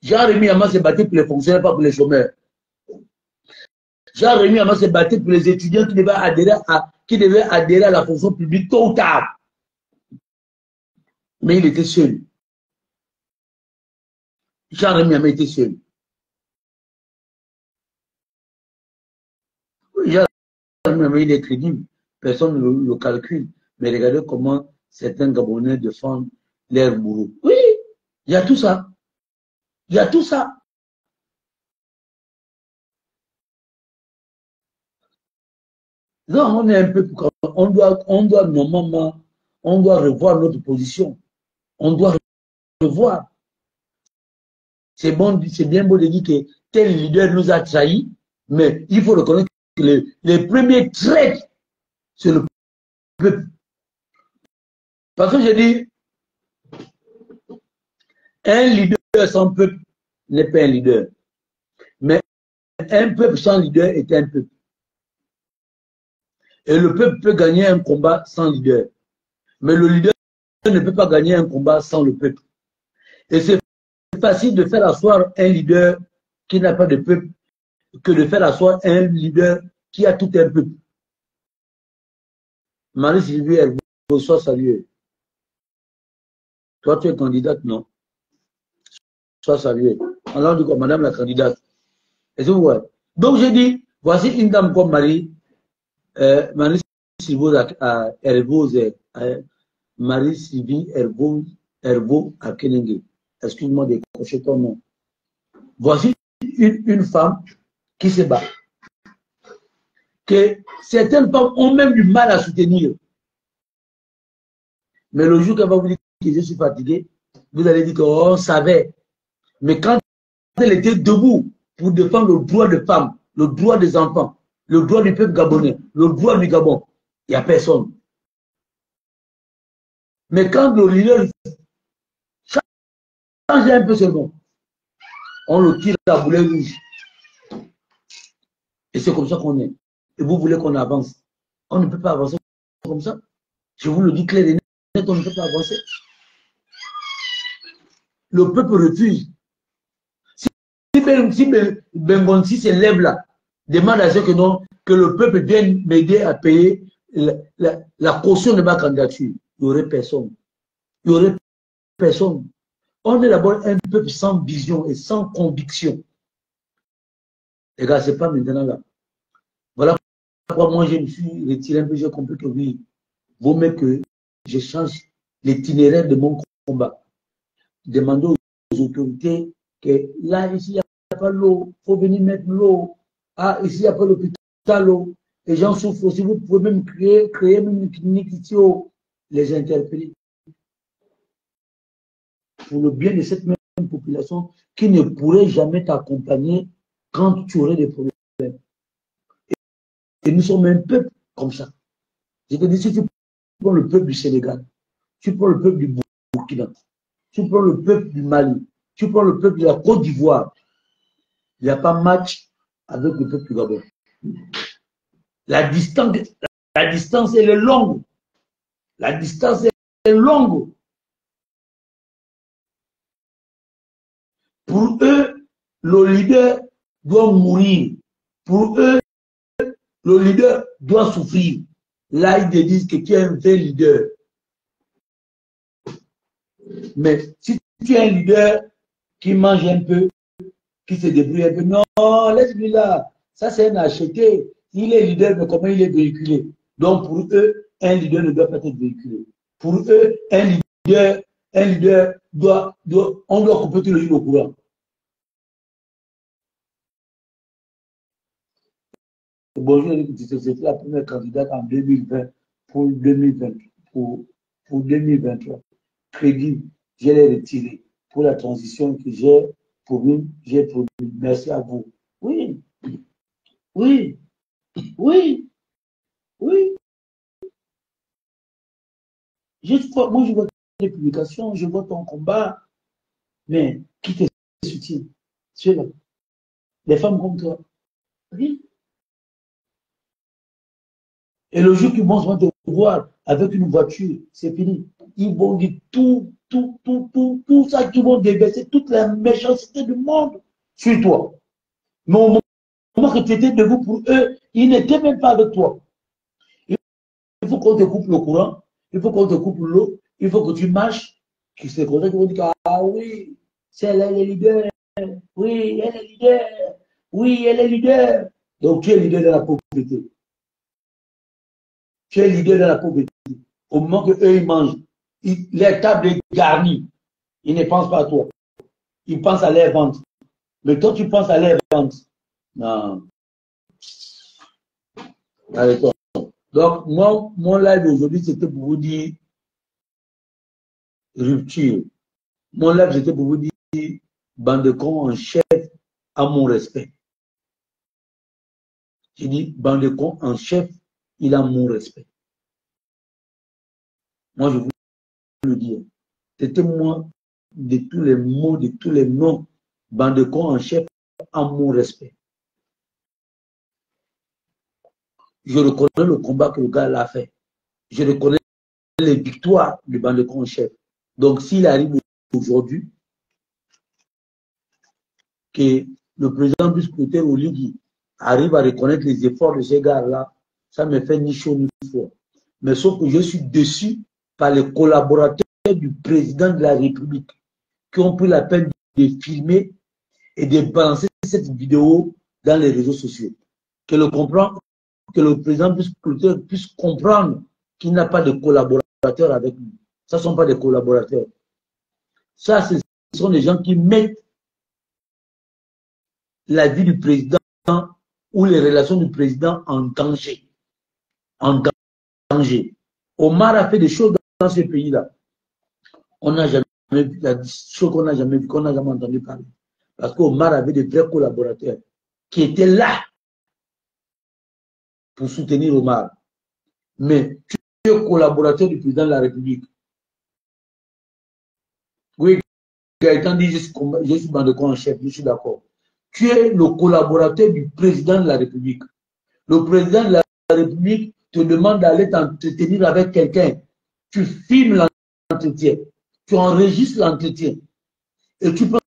Jean-Rémy Yama s'est battu pour les fonctionnaires, pas pour les chômeurs. Jean-Rémy Yama s'est battu pour les étudiants qui devaient adhérer à la fonction publique tôt ou tard. Mais il était seul. Jean-Rémy Yama était seul. Jean-Rémy Yama, il est crédible. Personne ne le calcule. Mais regardez comment certains Gabonais défendent leur bourreau. Oui, il y a tout ça. Il y a tout ça. Non, on est un peu... On doit normalement... On doit revoir notre position. On doit revoir. C'est bon, c'est bien beau de dire que tel leader nous a trahis, mais il faut reconnaître que les premiers traîtres, c'est le peuple. Parce que je dis, un leader sans peuple n'est pas un leader. Mais un peuple sans leader est un peuple. Et le peuple peut gagner un combat sans leader. Mais le leader ne peut pas gagner un combat sans le peuple. Et c'est facile de faire asseoir un leader qui n'a pas de peuple que de faire asseoir un leader qui a tout un peuple. Marie-Sylvie Herbeau, sois saluée. Toi, tu es candidate, non? Sois saluée. Alors, du coup, madame la candidate. Est-ce que vous voyez? Donc, j'ai dit, voici une dame comme Marie-Sylvie Marie-Sylvie Herbeau à Kenengue. Excuse-moi de décrocher ton nom. Voici une femme qui se bat. Que certaines femmes ont même du mal à soutenir. Mais le jour qu'elle va vous dire que je suis fatigué, vous allez dire qu'on savait. Mais quand elle était debout pour défendre le droit des femmes, le droit des enfants, le droit du peuple gabonais, le droit du Gabon, il n'y a personne. Mais quand le leader change un peu seulement, on le tire à boulet rouge. Et c'est comme ça qu'on est. Et vous voulez qu'on avance. On ne peut pas avancer comme ça. Je vous le dis clair et net, on ne peut pas avancer. Le peuple refuse. Si Bengonsi se lève là, demande à ceux que non, que le peuple vienne m'aider à payer la caution de ma candidature, il n'y aurait personne. Il n'y aurait personne. On est d'abord un peuple sans vision et sans conviction. Les gars, ce n'est pas maintenant là. Voilà pourquoi moi je me suis retiré un peu, j'ai compris que oui, vaut mieux que je change l'itinéraire de mon combat. Demandez aux autorités que là, ici, il n'y a pas l'eau, il faut venir mettre l'eau. Ah, ici, il n'y a pas l'hôpital, l'eau. Les gens souffrent aussi, vous pouvez même créer même une clinique ici, les interpeller. Pour le bien de cette même population qui ne pourrait jamais t'accompagner quand tu aurais des problèmes. Et nous sommes un peuple comme ça. Je te dis, si tu prends le peuple du Sénégal, tu prends le peuple du Burkina, tu prends le peuple du Mali, tu prends le peuple de la Côte d'Ivoire, il n'y a pas match avec le peuple du Gabon. La distance, elle est longue. La distance est longue. Pour eux, le leader doit mourir. Pour eux, le leader doit souffrir. Là, ils te disent que tu es un vrai leader. Mais si tu es un leader qui mange un peu, qui se débrouille un peu, non, laisse-lui là. Ça, c'est un acheté. Il est leader, mais comment il est véhiculé? Donc, pour eux, un leader ne doit pas être véhiculé. Pour eux, un leader on doit couper tout le jour au courant. Bonjour, c'était la première candidate en 2020 pour 2023. Crédit, je l'ai retiré pour la transition que j'ai promis. Merci à vous. Oui, oui, oui, oui. Moi, je vois tes publications, je vois ton combat, mais qui te soutient? Ceux-là, les femmes comme toi. Oui. Et le jour qu'ils vont te voir avec une voiture, c'est fini. Ils vont dire tout ça, qu'ils vont déverser toute la méchanceté du monde sur toi. Mais au moment que tu étais debout pour eux, ils n'étaient même pas avec toi. Il faut qu'on te coupe le courant, il faut qu'on te coupe l'eau, il faut que tu marches. C'est comme ça qu'ils vont dire, ah oui, c'est elle, elle est leader. Oui, elle est leader. Oui, elle est leader. Donc tu es leader de la pauvreté. Tu es leader de la pauvreté. Au moment qu'eux, ils mangent, les tables sont garnies. Ils ne pensent pas à toi. Ils pensent à leur vente. Mais toi, tu penses à leur vente. Non. Allez, toi. Donc, moi, mon live aujourd'hui, c'était pour vous dire rupture. Mon live, c'était pour vous dire bande de cons en chef à mon respect. J'ai dit bande de cons en chef, il a mon respect. Moi, je vous le dire. C'était moi, de tous les mots, de tous les noms, bande de cons en chef à mon respect. Je reconnais le combat que le gars l'a fait. Je reconnais les victoires du bande de cons en chef. Donc, s'il arrive aujourd'hui que le président du scrutin au Ligi arrive à reconnaître les efforts de ces gars-là, ça me fait ni chaud ni froid. Mais sauf que je suis déçu par les collaborateurs du président de la République qui ont pris la peine de filmer et de balancer cette vidéo dans les réseaux sociaux. Que le président du scrutin puisse comprendre qu'il n'a pas de collaborateurs avec lui. Ça ne sont pas des collaborateurs. Ça, ce sont des gens qui mettent la vie du président ou les relations du président en danger. En danger. Omar a fait des choses dans ce pays-là. On n'a jamais vu, la chose qu'on n'a jamais vu, qu'on n'a jamais entendu parler. Parce qu'Omar avait des vrais collaborateurs qui étaient là pour soutenir Omar. Mais tu es collaborateur du président de la République. Oui, Gaëtan dit, je suis bande de cons en chef, je suis d'accord. Tu es le collaborateur du président de la République. Le président de la République te demande d'aller t'entretenir avec quelqu'un. Tu filmes l'entretien. Tu enregistres l'entretien. Et tu prends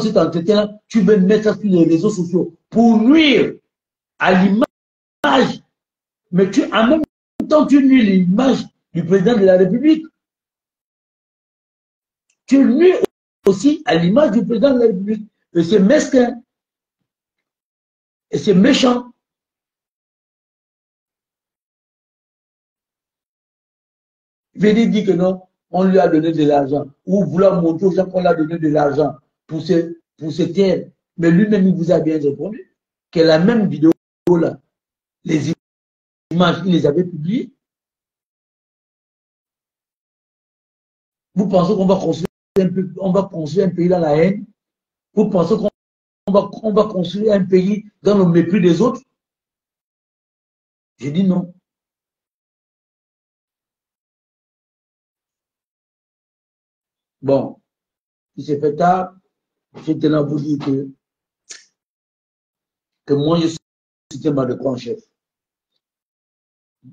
cet entretien, tu veux mettre ça sur les réseaux sociaux pour nuire à l'image. Mais en même temps, tu nuis l'image du président de la République. Tu nuis aussi à l'image du président de la République. Et c'est mesquin. Et c'est méchant. Venez dire que non, on lui a donné de l'argent. Ou vouloir montrer aux gens qu'on lui a donné de l'argent pour se taire. Mais lui-même, il vous a bien répondu que la même vidéo là, les images, il les avait publiées. Vous pensez qu'on va construire un pays dans la haine? Vous pensez qu'on va construire un pays dans le mépris des autres? J'ai dit non. Bon, il s'est fait tard. Je tenais à vous dire que moi, je suis Mbadekon en chef.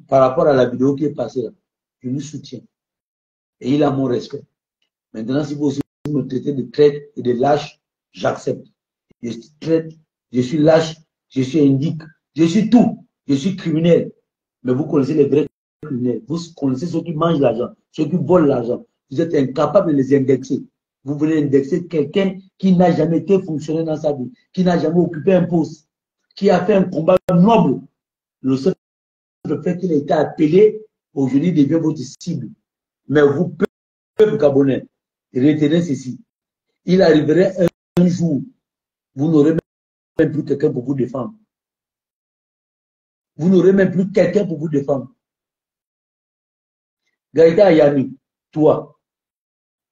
Par rapport à la vidéo qui est passée là, je lui soutiens. Et il a mon respect. Maintenant, si vous aussi me traitez de traite et de lâche, j'accepte. Je suis lâche, je suis indique, je suis tout. Je suis criminel. Mais vous connaissez les vrais criminels. Vous connaissez ceux qui mangent l'argent, ceux qui volent l'argent. Vous êtes incapable de les indexer. Vous voulez indexer quelqu'un qui n'a jamais été fonctionnaire dans sa vie, qui n'a jamais occupé un poste, qui a fait un combat noble. Le seul fait qu'il a été appelé, aujourd'hui, devient votre cible. Mais vous, peuple gabonais, retenez ceci. Il arriverait un jour, vous n'aurez même plus quelqu'un pour vous défendre. Vous n'aurez même plus quelqu'un pour vous défendre. Gaïta Ayami, toi,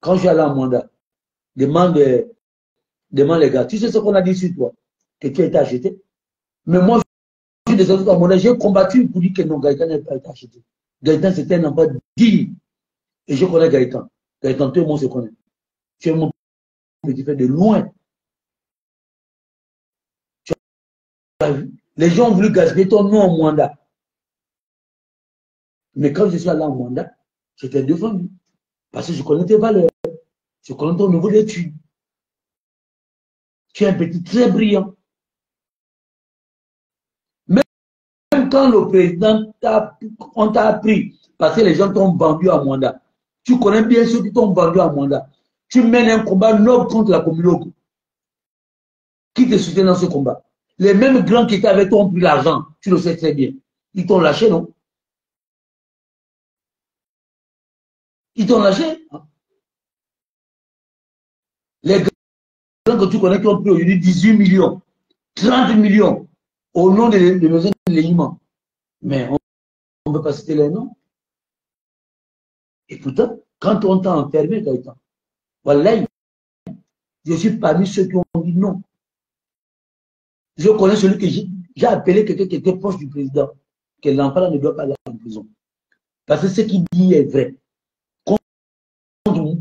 quand je suis allé en mandat, demande les gars, tu sais ce qu'on a dit sur toi, que tu as été acheté. Mais moi, je suis descendu en mandat, j'ai combattu pour dire que non, Gaïta n'a pas été acheté. Gaïta, c'était un emploi digne. Et je connais Gaïtan. Gaïtan, tout le monde se connaît. Tu es mon petit frère de loin. Tu as vu? Les gens ont voulu gaspiller ton nom en mandat. Mais quand je suis allé en mandat, j'étais défendu. Parce que je connais tes valeurs. Je connais ton niveau d'études. Tu es un petit très brillant. Même quand le président on t'a appris, parce que les gens t'ont vendu à mandat. Tu connais bien ceux qui t'ont vendu à mandat. Tu mènes un combat noble contre la communauté. Qui te soutient dans ce combat? Les mêmes grands qui étaient avec toi ont pris l'argent. Tu le sais très bien. Ils t'ont lâché, non? Ils t'ont lâché. Les grands que tu connais qui ont pris aujourd'hui 18 millions, 30 millions au nom des maisons de l'élément. Mais on ne peut pas citer les noms. Et pourtant, quand on t'a enfermé, voilà, je suis parmi ceux qui ont dit non. Je connais celui que j'ai appelé quelqu'un qui était proche du président, que l'enfant ne doit pas aller en prison. Parce que ce qu'il dit est vrai.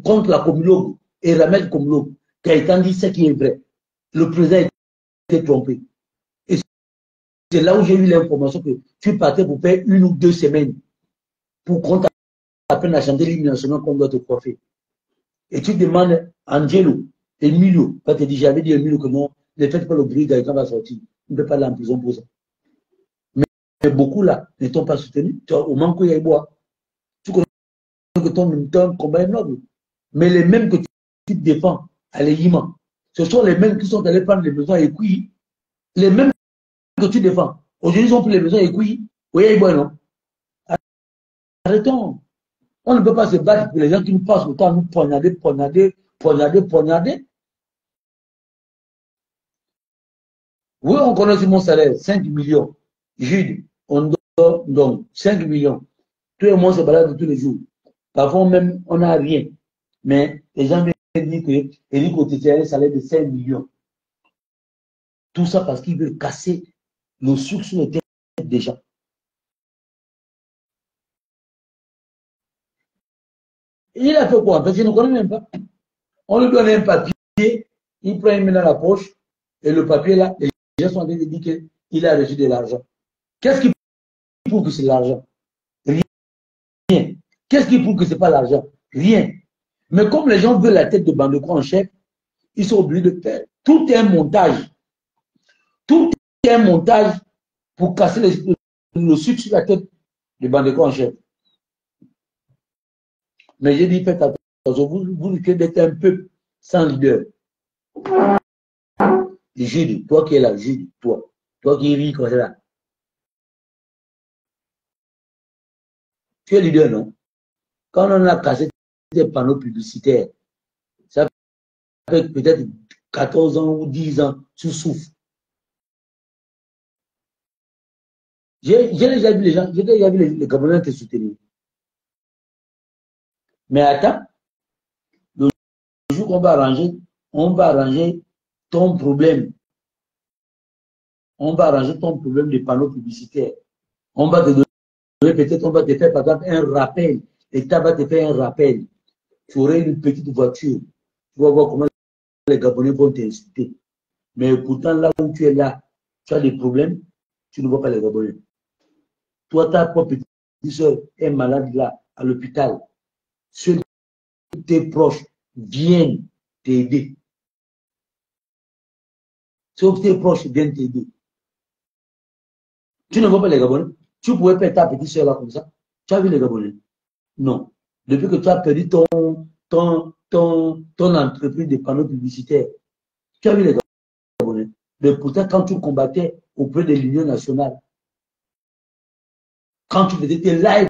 Contre la communauté et Ramel Komlo, Gaëtan dit ce qui est vrai. Le président était trompé. Et c'est là où j'ai eu l'information que tu partais pour faire 1 ou 2 semaines pour qu'on t'apprenne à chanter l'hymne national qu'on doit te coiffer. Et tu demandes Angelo, Emilio, quand tu dis, j'avais dit Emilio que non, ne faites pas le bruit, Gaëtan va sortir. Il ne peut pas aller en prison pour ça. Mais beaucoup là ne t'ont pas soutenu. Tu vois, au manque où il y a bois. Tu connais que ton combat est noble. Mais les mêmes que tu défends à l'Égypte, ce sont les mêmes qui sont allés prendre les maisons à Écouilly. Les mêmes que tu défends. Aujourd'hui, ils ont pris les maisons à Écouilly. Oui, il y a non. Arrêtons. On ne peut pas se battre pour les gens qui nous passent le temps à nous poignarder. Oui, on connaît sur mon salaire, 5 millions. Jude, on donne 5 millions. Tout le monde se balade tous les jours. Parfois même, on n'a rien. Mais les gens viennent dire que Eric Otete a un salaire de 5 millions. Tout ça parce qu'ils veulent casser le sucre sur les têtes des gens. Et il a fait quoi? Parce qu'il ne connaît même pas. On lui donne un papier, il prend une main dans la poche, et le papier là, les gens sont en train de dire qu'il a reçu de l'argent. Qu'est-ce qui prouve que c'est l'argent? Rien. Qu'est-ce qui prouve que ce n'est pas l'argent? Rien. Mais comme les gens veulent la tête de Mbadekon en chef, ils sont obligés de faire. Tout est un montage. Tout est un montage pour casser le sucre sur la tête le bandecon en chef. Mais j'ai dit, faites attention, vous risquez d'être un peuple sans leader. Jude, toi qui es là, Jude, toi qui ris comme ça. Tu es leader, non? Quand on a cassé des panneaux publicitaires, ça fait peut-être 14 ans ou 10 ans, tu souffres. J'ai déjà vu les gens, j'ai déjà vu les Gabonais te soutenir. Mais attends, le jour qu'on va arranger ton problème. On va arranger ton problème des panneaux publicitaires. On va te donner, peut-être on va te faire par exemple un rappel. L'État va te faire un rappel. Tu aurais une petite voiture. Tu vas voir comment les Gabonais vont t'insulter. Mais pourtant, là où tu es là, tu as des problèmes, tu ne vois pas les Gabonais. Toi, ta propre petite soeur est malade là, à l'hôpital. Ceux de tes proches viennent t'aider. Ceux de tes proches viennent t'aider. Tu ne vois pas les Gabonais. Tu pouvais perdre ta petite soeur là comme ça. Tu as vu les Gabonais? Non. Depuis que tu as perdu ton entreprise de panneaux publicitaires, tu as vu les Gabonais. Mais pourtant, quand tu combattais auprès de l'Union nationale, quand tu faisais tes lives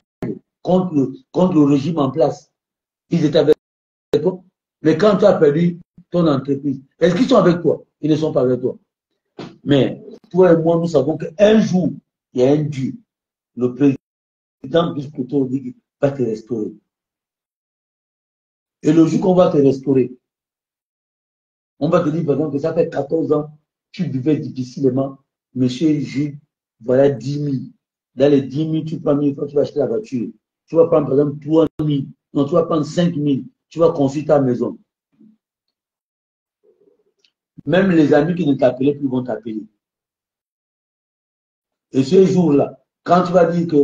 contre le régime en place, ils étaient avec toi. Mais quand tu as perdu ton entreprise, est-ce qu'ils sont avec toi? Ils ne sont pas avec toi. Mais toi et moi, nous savons qu'un jour, il y a un Dieu. Le président Biscoto va te restaurer. Et le jour qu'on va te restaurer, on va te dire, par exemple, que ça fait 14 ans, tu vivais difficilement. Monsieur Jules, voilà 10 000. Dans les 10 000, tu prends 1 000 francs, tu vas acheter la voiture. Tu vas prendre, par exemple, 3 000. Non, tu vas prendre 5 000. Tu vas construire ta maison. Même les amis qui ne t'appelaient plus vont t'appeler. Et ce jour-là, quand tu vas dire que,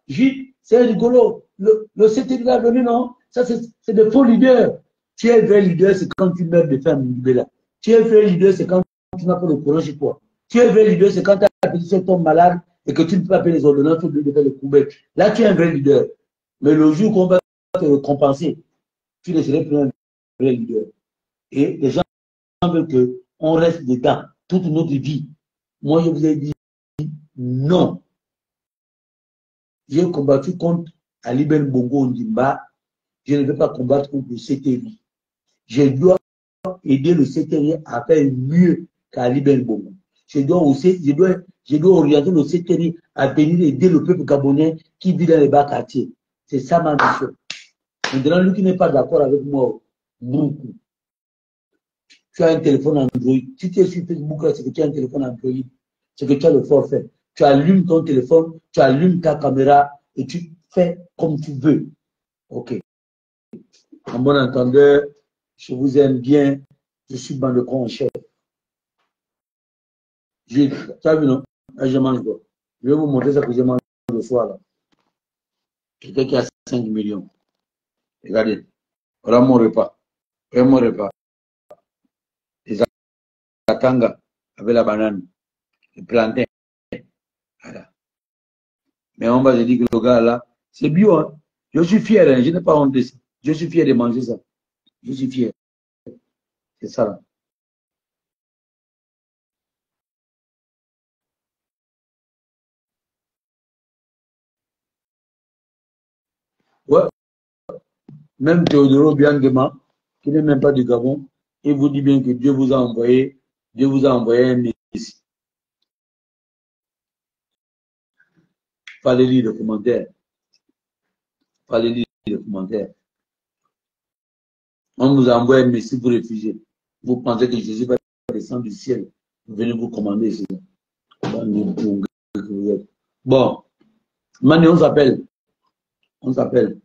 Jules, c'est rigolo. Le CTV est venu, non? Ça, c'est des faux leaders. Tu es vrai leader, c'est quand tu meurs de faim, là. Tu es vrai leader, c'est quand tu n'as pas de courage chez toi. Tu es vrai leader, c'est quand ta petite soeur tombe malade et que tu ne peux pas payer les ordonnances, tu dois faire le coubet. Là, tu es un vrai leader. Mais le jour qu'on va te récompenser, tu ne serais plus un vrai leader. Et les gens veulent qu'on reste dedans toute notre vie. Moi, je vous ai dit non. J'ai combattu contre Ali Ben Bongo Ondimba. Je ne vais pas combattre contre le CTI. Je dois aider le CTI à faire mieux qu'Ali Ben Bongo. Je dois orienter le CTI à venir aider le peuple gabonais qui vit dans les bas quartiers. C'est ça ma mission. Maintenant, lui qui n'est pas d'accord avec moi, beaucoup. Tu as un téléphone Android. Si tu es sur Facebook, c'est que tu as un téléphone Android. C'est que tu as le forfait. Tu allumes ton téléphone, tu allumes ta caméra et tu fais comme tu veux. Ok. En bon entendeur, je vous aime bien. Je suis bandecon en chef. Tu as vu, non? Là, je mange quoi? Je vais vous montrer ça que je mange le soir. Là. Quelqu'un qui a 5 millions. Regardez. Voilà mon repas. Voilà mon repas. Les atanga avec la banane. Le plantain. Voilà. Mais on va se dire que le gars là, c'est bio. Hein? Je suis fier, hein? Je n'ai pas honte de ça. Je suis fier de manger ça. Je suis fier. C'est ça. Là. Ouais. Même Théodoro Biangema, qui n'est même pas du Gabon, il vous dit bien que Dieu vous a envoyé un Messie. Fallait lire le commentaire. Fallait lire le commentaire. On vous a envoyé un Messie pour réfugier. Vous pensez que Jésus va descendre du ciel, venez vous commander ici. Bon, Mané, on s'appelle. On s'appelle.